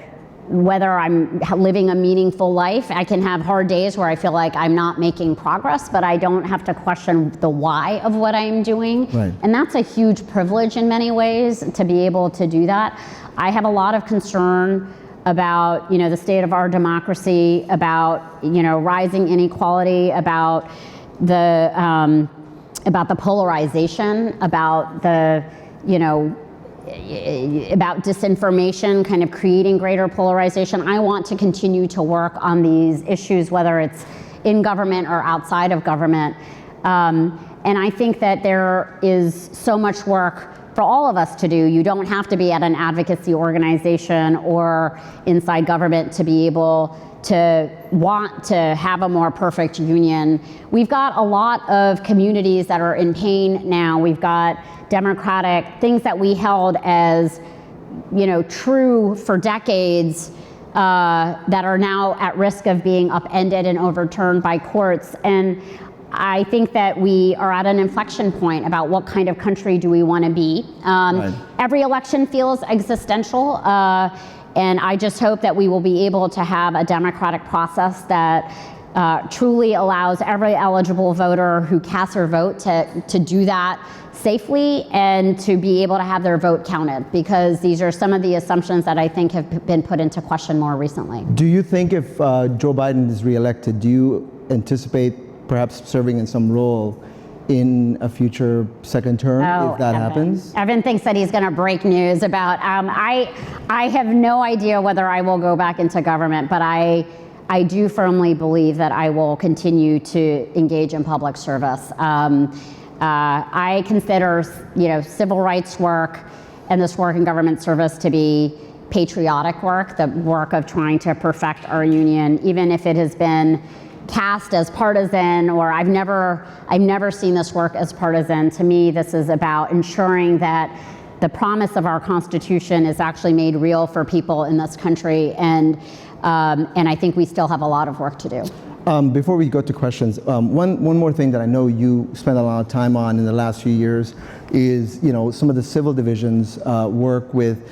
whether I'm living a meaningful life. I can have hard days where I feel like I'm not making progress, but I don't have to question the why of what I'm doing. Right. And that's a huge privilege in many ways to be able to do that. I have a lot of concern about the state of our democracy, about rising inequality, about the polarization, about about disinformation, kind of creating greater polarization. I want to continue to work on these issues, whether it's in government or outside of government. And I think that there is so much work for all of us to do. You don't have to be at an advocacy organization or inside government to be able to want to have a more perfect union. We've got a lot of communities that are in pain now. We've got democratic things that we held as true for decades that are now at risk of being upended and overturned by courts. And I think that we are at an inflection point about what kind of country do we want to be. Right. Every election feels existential, and I just hope that we will be able to have a democratic process that truly allows every eligible voter who casts their vote to do that safely and to be able to have their vote counted, because these are some of the assumptions that I think have been put into question more recently. Do you think if Joe Biden is reelected, do you anticipate perhaps serving in some role in a future second term if that happens? Evan thinks that he's going to break news about, I have no idea whether I will go back into government, but I do firmly believe that I will continue to engage in public service. I consider, civil rights work and this work in government service to be patriotic work, the work of trying to perfect our union, even if it has been cast as partisan, or I've never seen this work as partisan. To me, this is about ensuring that the promise of our Constitution is actually made real for people in this country, and I think we still have a lot of work to do. Before we go to questions, one more thing that I know you spent a lot of time on in the last few years is some of the civil divisions work with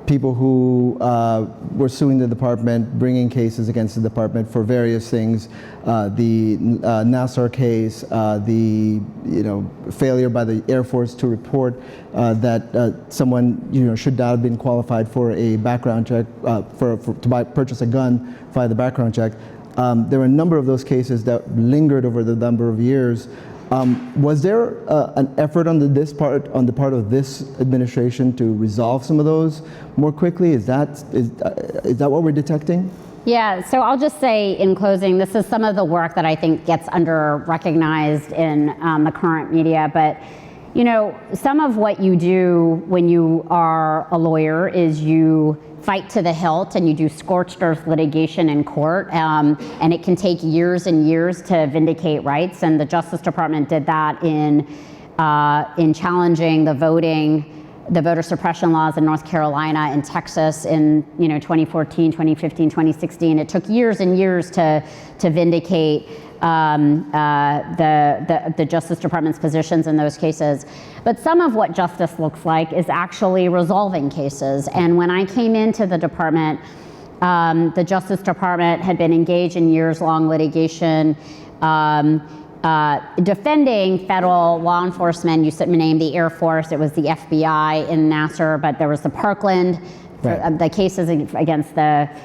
people who were suing the department, bringing cases against the department for various things. The Nassar case, the failure by the Air Force to report that someone should not have been qualified for a background check to purchase a gun via the background check. There were a number of those cases that lingered over the number of years. Was there an effort on the part of this administration to resolve some of those more quickly? Is that what we're detecting? Yeah, so I'll just say in closing, this is some of the work that I think gets under-recognized in the current media, but You know, some of what you do when you are a lawyer is you fight to the hilt and you do scorched earth litigation in court, and it can take years and years to vindicate rights. And the Justice Department did that in challenging the voter suppression laws in North Carolina and Texas in 2014, 2015, 2016. It took years and years to vindicate the Justice Department's positions in those cases. But some of what justice looks like is actually resolving cases. And when I came into the department, the Justice Department had been engaged in years-long litigation defending federal law enforcement. You named the Air Force, it was the FBI in Nassar, but there was the Parkland, right. The cases against that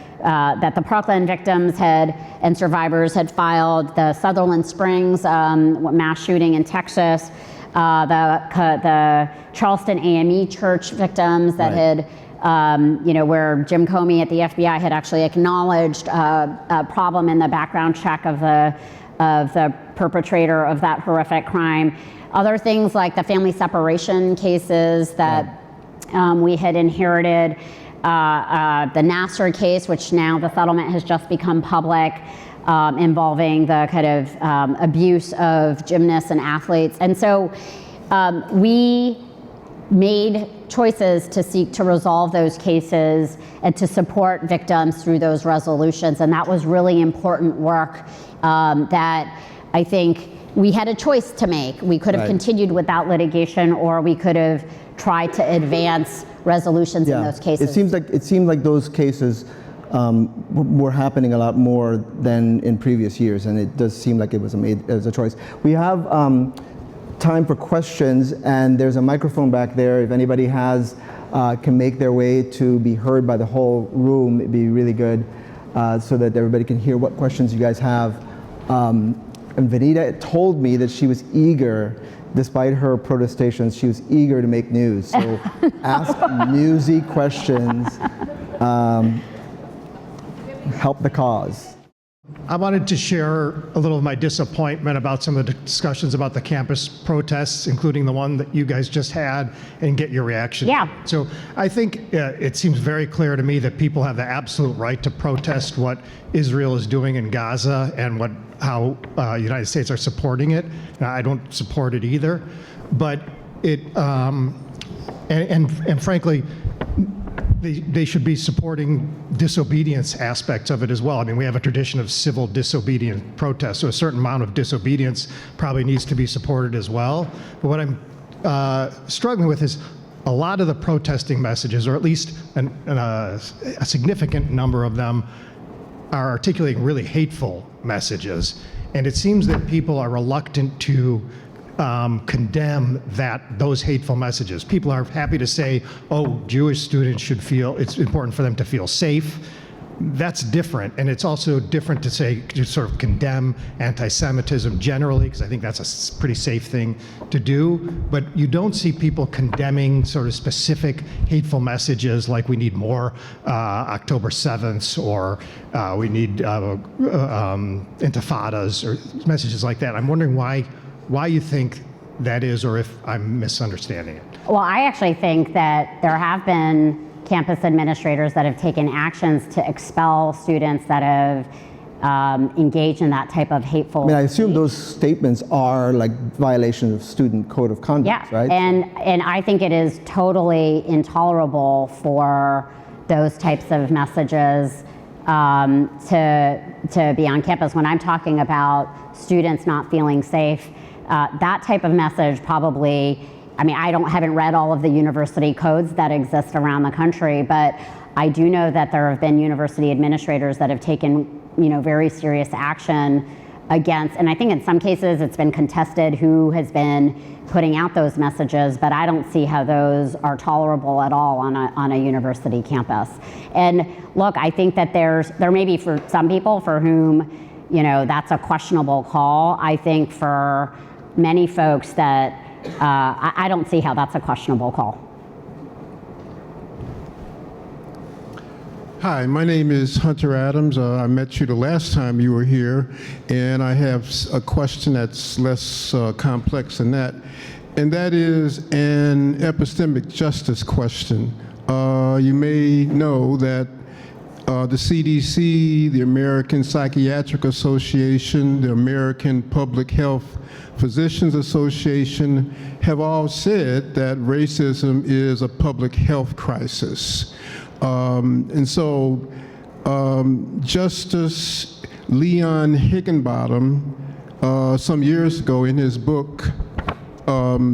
the Parkland victims and survivors had filed, the Sutherland Springs mass shooting in Texas, the Charleston AME church victims that right. had where Jim Comey at the FBI had actually acknowledged a problem in the background check of the perpetrator of that horrific crime. Other things like the family separation cases that we had inherited, the Nassar case, which now the settlement has just become public, involving the kind of abuse of gymnasts and athletes. And so we made choices to seek to resolve those cases and to support victims through those resolutions. And that was really important work that I think we had a choice to make. We could have continued with that litigation, or we could have tried to advance resolutions in those cases. It seemed like those cases were happening a lot more than in previous years, and it does seem like it was a choice. We have time for questions, and there's a microphone back there. If anybody can make their way to be heard by the whole room, it'd be really good, so that everybody can hear what questions you guys have. And Vanita told me that she was eager, despite her protestations, she was eager to make news. So ask newsy questions, help the cause. I wanted to share a little of my disappointment about some of the discussions about the campus protests, including the one that you guys just had, and get your reaction. Yeah. So I think it seems very clear to me that people have the absolute right to protest what Israel is doing in Gaza and how the United States are supporting it. Now, I don't support it either, but and frankly, they should be supporting disobedience aspects of it as well. I mean, we have a tradition of civil disobedient protest, so a certain amount of disobedience probably needs to be supported as well. But what I'm struggling with is a lot of the protesting messages, or at least a significant number of them, are articulating really hateful messages. And it seems that people are reluctant to condemn those hateful messages. People are happy to say, oh, Jewish students should feel, it's important for them to feel safe. That's different, and it's also different to sort of condemn anti-Semitism generally, because I think that's a pretty safe thing to do, but you don't see people condemning sort of specific hateful messages like we need more October 7ths, or we need intifadas, or messages like that. I'm wondering why you think that is, or if I'm misunderstanding it. Well, I actually think that there have been campus administrators that have taken actions to expel students that have engaged in that type of hateful I assume those statements are like violations of student code of conduct, right? And I think it is totally intolerable for those types of messages to be on campus. When I'm talking about students not feeling safe, that type of message probably, I haven't read all of the university codes that exist around the country, but I do know that there have been university administrators that have taken, very serious action against, and I think in some cases it's been contested who has been putting out those messages, but I don't see how those are tolerable at all on a university campus. And look, I think that there may be for some people for whom, that's a questionable call. I think for many folks that I don't see how that's a questionable call. Hi, my name is Hunter Adams. I met you the last time you were here, and I have a question that's less complex than that. and that is an epistemic justice question. You may know that the CDC, the American Psychiatric Association, the American Public Health Physicians Association have all said that racism is a public health crisis. And so Justice Leon Higginbottom, some years ago in his book,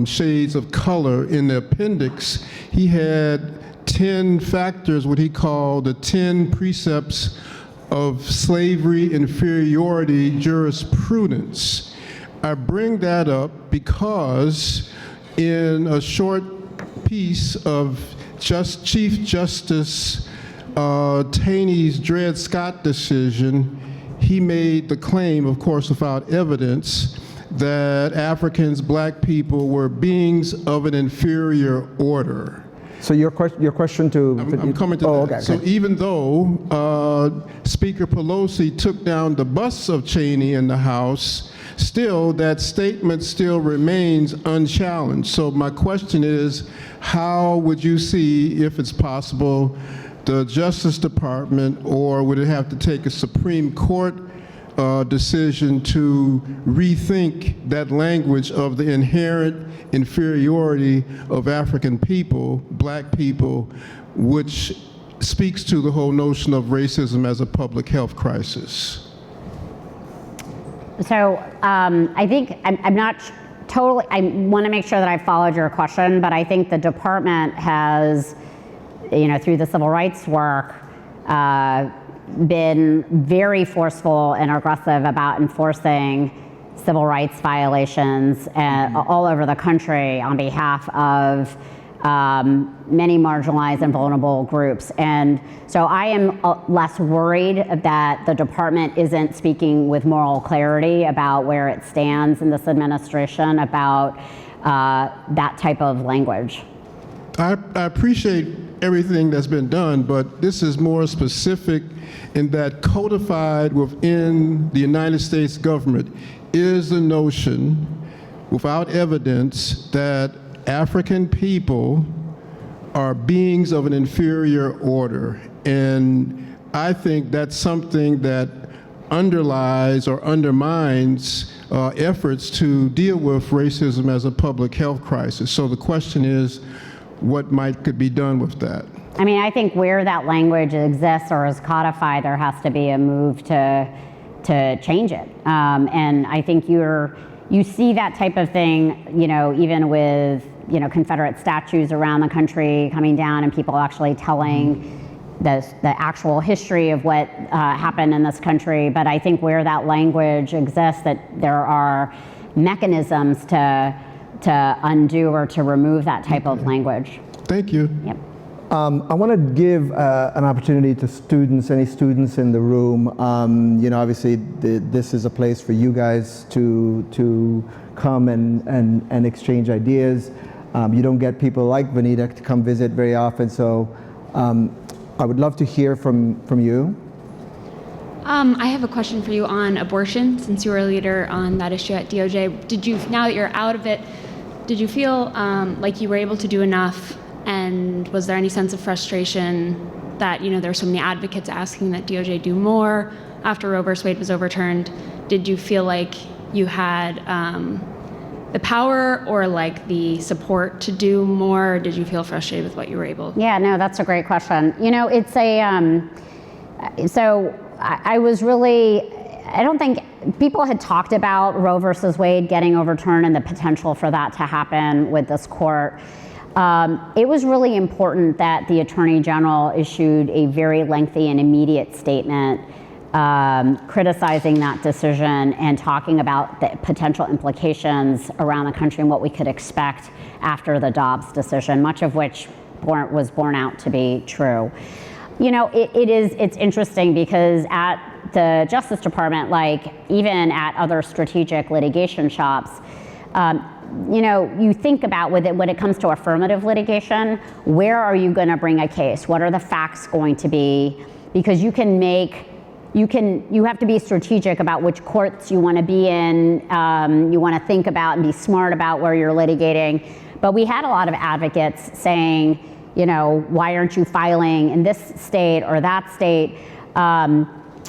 Shades of Color, in the appendix, he had 10 factors, what he called the 10 precepts of slavery inferiority jurisprudence. I bring that up because in a short piece of Chief Justice Taney's Dred Scott decision, he made the claim, of course without evidence, that Africans, black people, were beings of an inferior order. So your question to... I'm coming to that. Okay. So even though Speaker Pelosi took down the busts of Cheney in the House, still that statement still remains unchallenged. So my question is, how would you see, if it's possible, the Justice Department, or would it have to take a Supreme Court decision to rethink that language of the inherent inferiority of African people, black people, which speaks to the whole notion of racism as a public health crisis? So I think I'm not totally, I want to make sure that I followed your question, but I think the department has, through the civil rights work, been very forceful and aggressive about enforcing civil rights violations all over the country on behalf of many marginalized and vulnerable groups. And so I am less worried that the department isn't speaking with moral clarity about where it stands in this administration about that type of language. I appreciate everything that's been done, but this is more specific in that codified within the United States government is the notion, without evidence, that African people are beings of an inferior order. And I think that's something that underlies or undermines efforts to deal with racism as a public health crisis. So the question is, what could be done with that? I mean, I think where that language exists or is codified, there has to be a move to change it. And I think you see that type of thing, even with, Confederate statues around the country coming down and people actually telling the actual history of what happened in this country. But I think where that language exists, that there are mechanisms to undo or to remove that type of language. Thank you. Yep. I want to give an opportunity to students, any students in the room. Obviously this is a place for you guys to come and exchange ideas. You don't get people like Vanita to come visit very often, so I would love to hear from you. I have a question for you on abortion, since you were a leader on that issue at DOJ. Now that you're out of it, did you feel like you were able to do enough? And was there any sense of frustration that, there were so many advocates asking that DOJ do more after Roe v. Wade was overturned? Did you feel like you had the power or like the support to do more? Or did you feel frustrated with what you were able? Yeah, no, that's a great question. It's so I was really, I don't think people had talked about Roe versus Wade getting overturned and the potential for that to happen with this court. It was really important that the Attorney General issued a very lengthy and immediate statement criticizing that decision and talking about the potential implications around the country and what we could expect after the Dobbs decision, much of which was borne out to be true. It's interesting because at the Justice Department, like even at other strategic litigation shops, you think about when it comes to affirmative litigation, where are you going to bring a case? What are the facts going to be? Because you can make you have to be strategic about which courts you want to be in. You want to think about and be smart about where you're litigating. But we had a lot of advocates saying, why aren't you filing in this state or that state?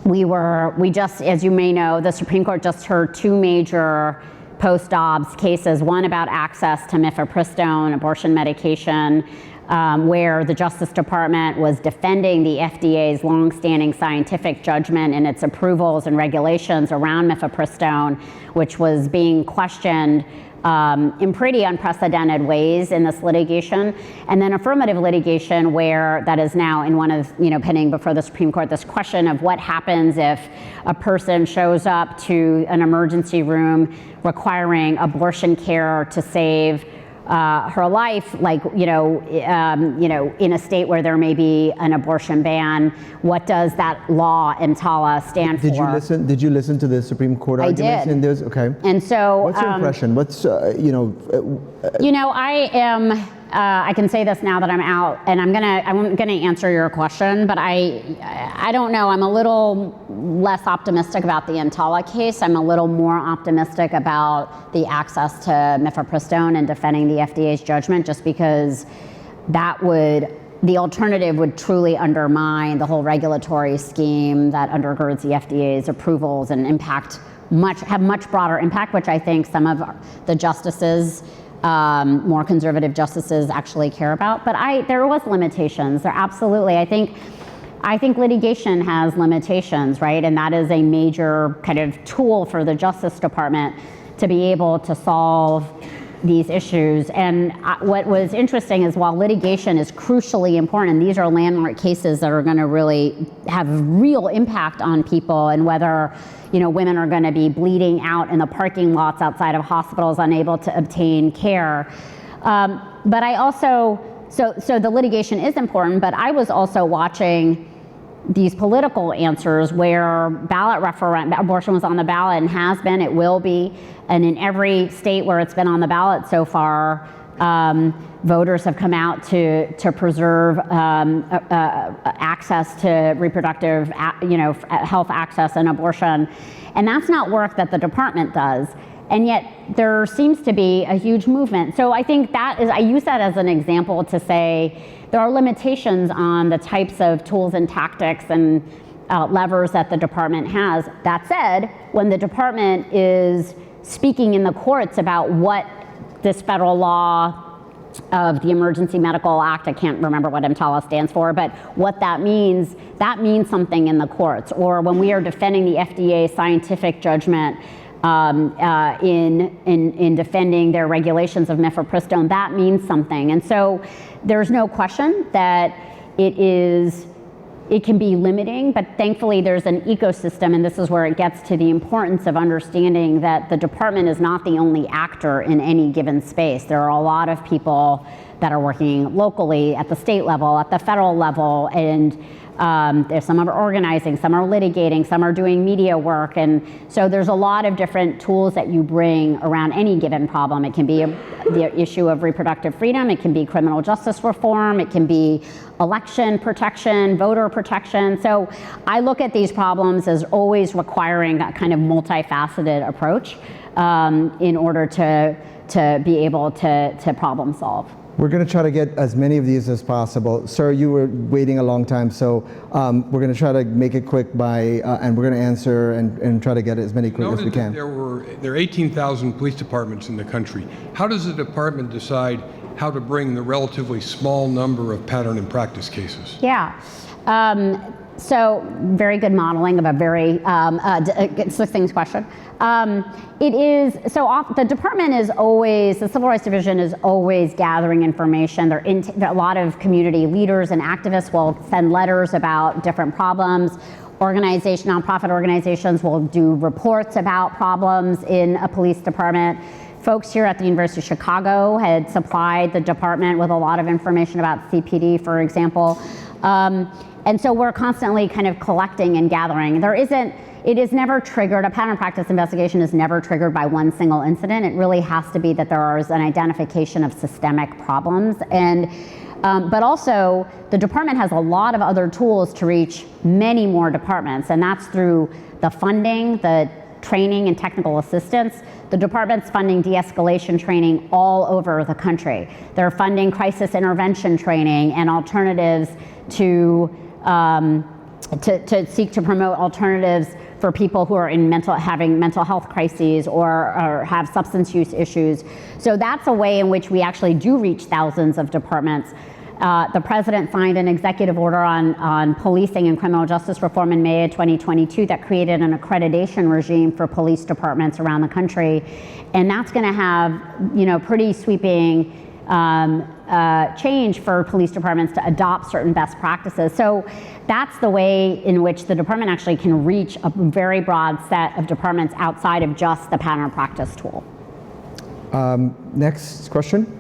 We just, as you may know, the Supreme Court just heard 2 major post-Dobbs cases, one about access to mifepristone, abortion medication, where the Justice Department was defending the FDA's longstanding scientific judgment and its approvals and regulations around mifepristone, which was being questioned in pretty unprecedented ways in this litigation. And then affirmative litigation, where that is now in one of, pending before the Supreme Court, this question of what happens if a person shows up to an emergency room requiring abortion care to save her life, in a state where there may be an abortion ban. What does that law EMTALA stand for? Did you listen to the Supreme Court arguments? I did. Okay. And so, what's your impression? What's I am. I can say this now that I'm out, and I'm gonna answer your question, but I don't know. I'm a little less optimistic about the EMTALA case. I'm a little more optimistic about the access to mifepristone and defending the FDA's judgment, just because the alternative would truly undermine the whole regulatory scheme that undergirds the FDA's approvals and have much broader impact, which I think some of the justices, more conservative justices, actually care about. But there was limitations. There absolutely. I think litigation has limitations, right? And that is a major kind of tool for the Justice Department to be able to solve these issues. And what was interesting is, while litigation is crucially important, these are landmark cases that are going to really have real impact on people, and whether women are going to be bleeding out in the parking lots outside of hospitals, unable to obtain care. But I also, so the litigation is important, but I was also watching these political answers where abortion was on the ballot and has been, it will be, and in every state where it's been on the ballot so far, voters have come out to preserve access to reproductive, health access and abortion, and that's not work that the department does. And yet there seems to be a huge movement. So I think I use that as an example to say there are limitations on the types of tools and tactics and levers that the department has. That said, when the department is speaking in the courts about what this federal law of the Emergency Medical Act, I can't remember what EMTALA stands for, but what that means something in the courts. Or when we are defending the FDA scientific judgment in defending their regulations of mifepristone, that means something. And so there's no question that it can be limiting, but thankfully there's an ecosystem, and this is where it gets to the importance of understanding that the department is not the only actor in any given space. There are a lot of people that are working locally, at the state level, at the federal level, and there's some are organizing, some are litigating, some are doing media work, and so there's a lot of different tools that you bring around any given problem. It can be the issue of reproductive freedom, it can be criminal justice reform, it can be election protection, voter protection. So I look at these problems as always requiring a kind of multifaceted approach in order to be able to problem solve. We're going to try to get as many of these as possible. Sir, you were waiting a long time, so we're going to try to make it quick and we're going to answer and try to get as many quick as we can. There are 18,000 police departments in the country. How does the department decide how to bring the relatively small number of pattern and practice cases? Yeah. So very good modeling of a very succinct question. The department is always, the Civil Rights Division is always gathering information. A lot of community leaders and activists will send letters about different problems. Nonprofit organizations will do reports about problems in a police department. Folks here at the University of Chicago had supplied the department with a lot of information about CPD, for example. And so we're constantly kind of collecting and gathering. It is never triggered, a pattern practice investigation is never triggered by one single incident. It really has to be that there is an identification of systemic problems. And But also, the department has a lot of other tools to reach many more departments, and that's through the funding, the training and technical assistance. The department's funding de-escalation training all over the country. They're funding crisis intervention training and alternatives to seek to promote alternatives for people who are having mental health crises or have substance use issues. So that's a way in which we actually do reach thousands of departments. The president signed an executive order on policing and criminal justice reform in May of 2022 that created an accreditation regime for police departments around the country. And that's gonna have, pretty sweeping change for police departments to adopt certain best practices. So that's the way in which the department actually can reach a very broad set of departments outside of just the pattern of practice tool. Next question.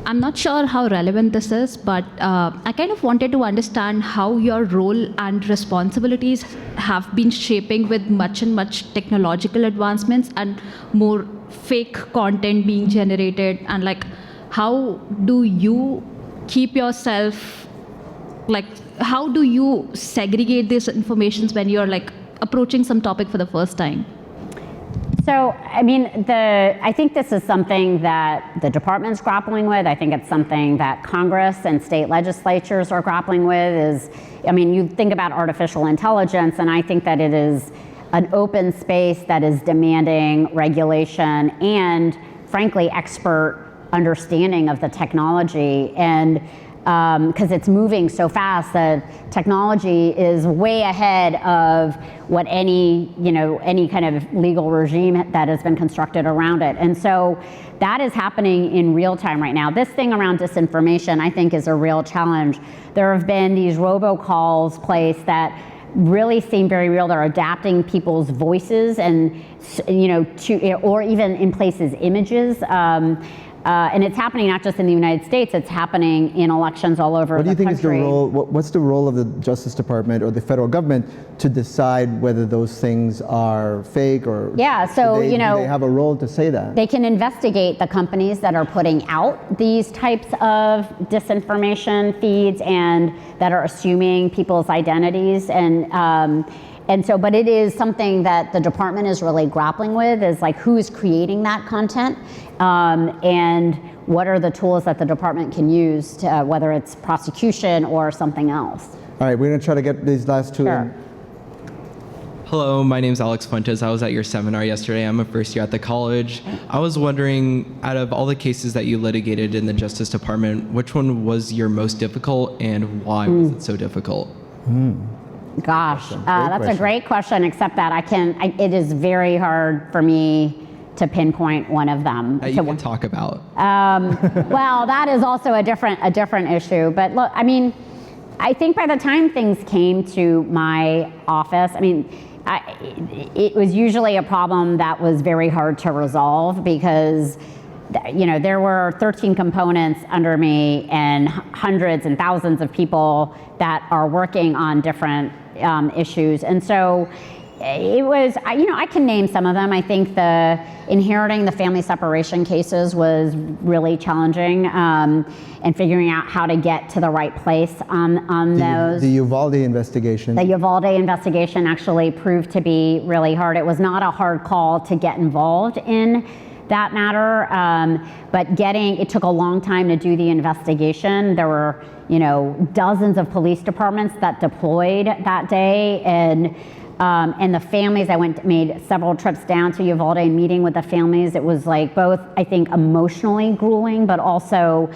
I'm not sure how relevant this is, but I kind of wanted to understand how your role and responsibilities have been shaping with much technological advancements and more fake content being generated, and how do you keep yourself, how do you segregate these informations when you're approaching some topic for the first time? So, I think this is something that the department's grappling with. I think it's something that Congress and state legislatures are grappling with. You think about artificial intelligence, and I think that it is an open space that is demanding regulation and, frankly, expert understanding of the technology. And because it's moving so fast, that technology is way ahead of what any kind of legal regime that has been constructed around it. And so that is happening in real time right now. This thing around disinformation, I think, is a real challenge. There have been these robocalls placed that really seem very real. They're adapting people's voices and, or even in places images. And it's happening not just in the United States, it's happening in elections all over the country. What do you think is the role, what's the role of the Justice Department or the federal government to decide whether those things are fake or do they have a role to say that? They can investigate the companies that are putting out these types of disinformation feeds and that are assuming people's identities. And so, but it is something that the department is really grappling with, is who's creating that content, and what are the tools that the department can use to, whether it's prosecution or something else. All right, we're gonna try to get these last two in. Hello, my name's Alex Fuentes. I was at your seminar yesterday. I'm a first year at the college. I was wondering, out of all the cases that you litigated in the Justice Department, which one was your most difficult and why was it so difficult? Gosh, that's a great question, except that it is very hard for me to pinpoint one of them. That you can talk about. Well, that is also a different issue. But look, I think by the time things came to my office, it was usually a problem that was very hard to resolve because there were 13 components under me and hundreds and thousands of people that are working on different issues. And so it was, I can name some of them. I think inheriting the family separation cases was really challenging, and figuring out how to get to the right place on those. The Uvalde investigation. The Uvalde investigation actually proved to be really hard. It was not a hard call to get involved in that matter, but it took a long time to do the investigation. There were, dozens of police departments that deployed that day, and the families, made several trips down to Uvalde and meeting with the families. It was both, I think, emotionally grueling, but also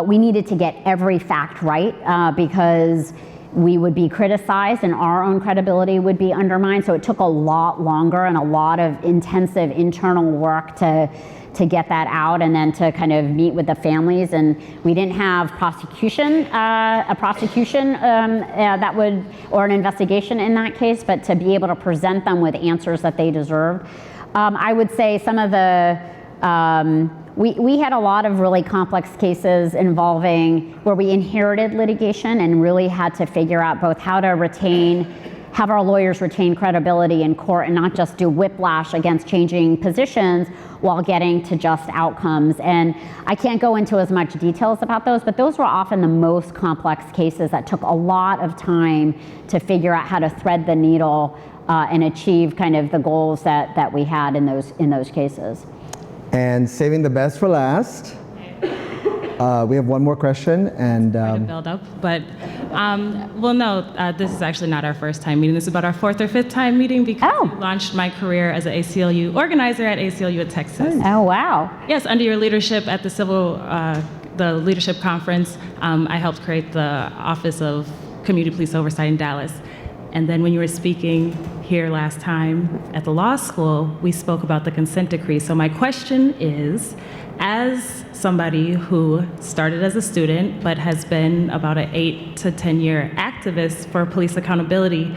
we needed to get every fact right because we would be criticized and our own credibility would be undermined. So it took a lot longer and a lot of intensive internal work to get that out and then to kind of meet with the families. And we didn't have a prosecution or an investigation in that case, but to be able to present them with answers that they deserved. I would say some of the, we had a lot of really complex cases involving where we inherited litigation and really had to figure out both how to retain have our lawyers retain credibility in court and not just do whiplash against changing positions while getting to just outcomes. And I can't go into as much details about those, but those were often the most complex cases that took a lot of time to figure out how to thread the needle and achieve kind of the goals that we had in those cases. And saving the best for last, we have one more question, and to build up, but this is actually not our first time meeting. This is about our fourth or fifth time meeting because you launched my career as an ACLU organizer at ACLU at Texas. Oh, wow. Yes, under your leadership at the Leadership Conference, I helped create the Office of Community Police Oversight in Dallas. And then when you were speaking here last time at the law school, we spoke about the consent decree. So my question is, as somebody who started as a student but has been about an 8 to 10 year activist for police accountability,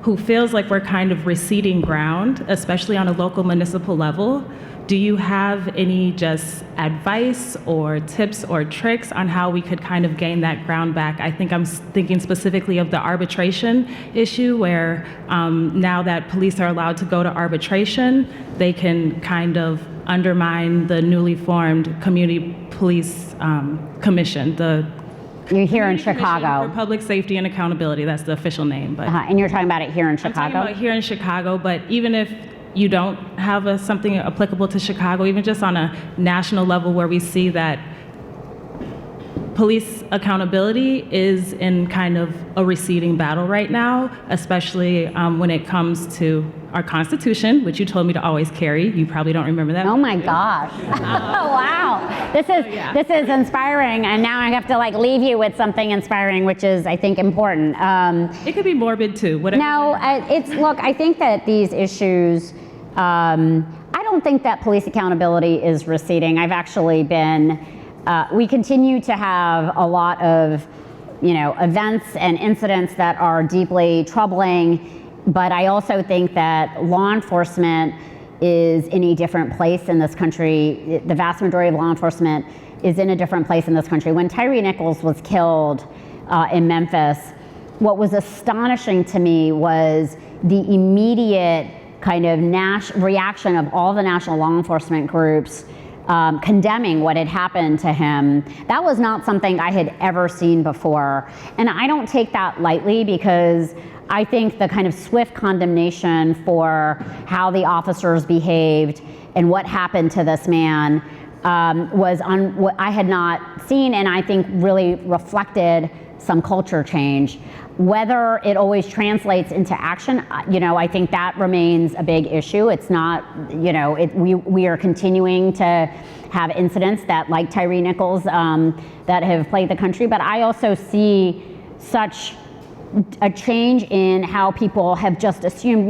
who feels like we're kind of receding ground, especially on a local municipal level, do you have any just advice or tips or tricks on how we could kind of gain that ground back? I think I'm thinking specifically of the arbitration issue where now that police are allowed to go to arbitration, they can kind of undermine the newly formed Community Police Commission. You're here in Commission Chicago. For Public Safety and Accountability, that's the official name. But And you're talking about it here in I'm Chicago? talking about here in Chicago, but even if you don't have something applicable to Chicago, even just on a national level where we see that police accountability is in kind of a receding battle right now, especially when it comes to our Constitution, which you told me to always carry. You probably don't remember that. Oh my gosh. Oh, wow. This is inspiring, and now I have to leave you with something inspiring, which is, I think, important. It could be morbid too. Whatever. No, look, I think that these issues, I don't think that police accountability is receding. I've actually been, we continue to have a lot of, events and incidents that are deeply troubling, but I also think that law enforcement is in a different place in this country. The vast majority of law enforcement is in a different place in this country. When Tyree Nichols was killed in Memphis, what was astonishing to me was the immediate kind of reaction of all the national law enforcement groups condemning what had happened to him. That was not something I had ever seen before. And I don't take that lightly because I think the kind of swift condemnation for how the officers behaved and what happened to this man was what I had not seen, and I think really reflected some culture change. Whether it always translates into action, I think that remains a big issue. It's not, we are continuing to have incidents that, like Tyree Nichols, that have plagued the country. But I also see such a change in how people have just assumed,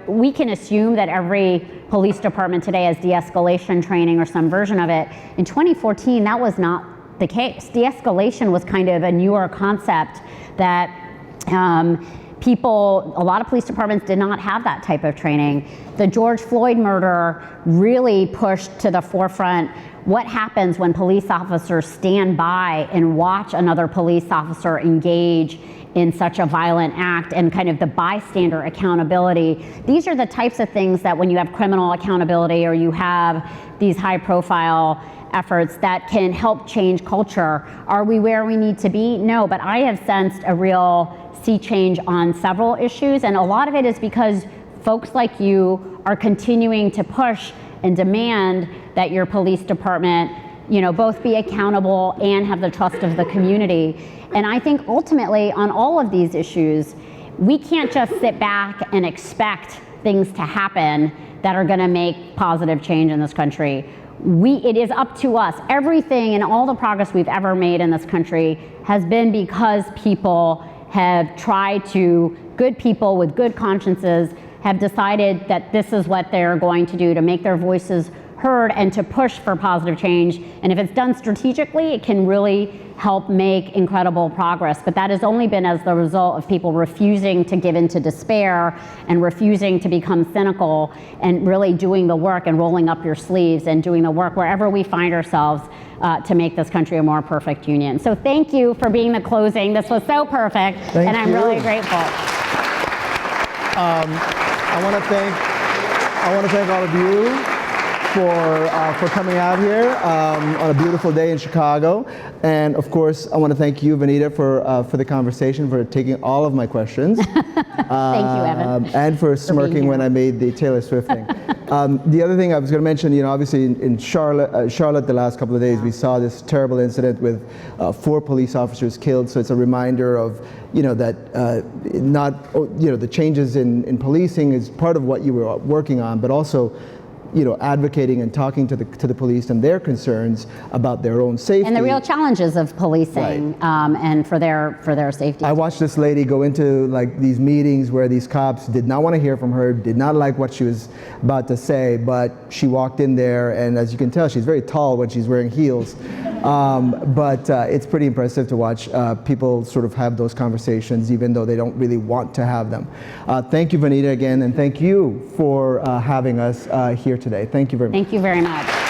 we can assume that every police department today has de-escalation training or some version of it. In 2014, that was not the case. De-escalation was kind of a newer concept that a lot of police departments did not have that type of training. The George Floyd murder really pushed to the forefront what happens when police officers stand by and watch another police officer engage in such a violent act, and kind of the bystander accountability. These are the types of things that when you have criminal accountability or you have these high profile efforts that can help change culture. Are we where we need to be? No, but I have sensed a real sea change on several issues, and a lot of it is because folks like you are continuing to push and demand that your police department, both be accountable and have the trust of the community. And I think ultimately on all of these issues, we can't just sit back and expect things to happen that are gonna make positive change in this country. It is up to us. Everything and all the progress we've ever made in this country has been because people have tried to, good people with good consciences have decided that this is what they're going to do to make their voices heard and to push for positive change. And if it's done strategically, it can really help make incredible progress. But that has only been as the result of people refusing to give in to despair and refusing to become cynical and really doing the work and rolling up your sleeves and doing the work wherever we find ourselves to make this country a more perfect union. So thank you for being the closing. This was so perfect, and I'm really grateful. I want to thank all of you for coming out here on a beautiful day in Chicago. And of course, I want to thank you, Vanita, for the conversation, for taking all of my questions. Thank you, Evan. And for smirking when I made the Taylor Swift thing. The other thing I was going to mention, obviously in Charlotte the last couple of days, we saw this terrible incident with 4 police officers killed. So it's a reminder of, that the changes in policing is part of what you were working on, but also advocating and talking to the police and their concerns about their own safety. And the real challenges of policing, and for their safety. I watched this lady go into these meetings where these cops did not want to hear from her, did not like what she was about to say, but she walked in there, and as you can tell, she's very tall when she's wearing heels. But it's pretty impressive to watch people sort of have those conversations, even though they don't really want to have them. Thank you, Vanita, again, and thank you for having us here today. Thank you very much. Thank you very much.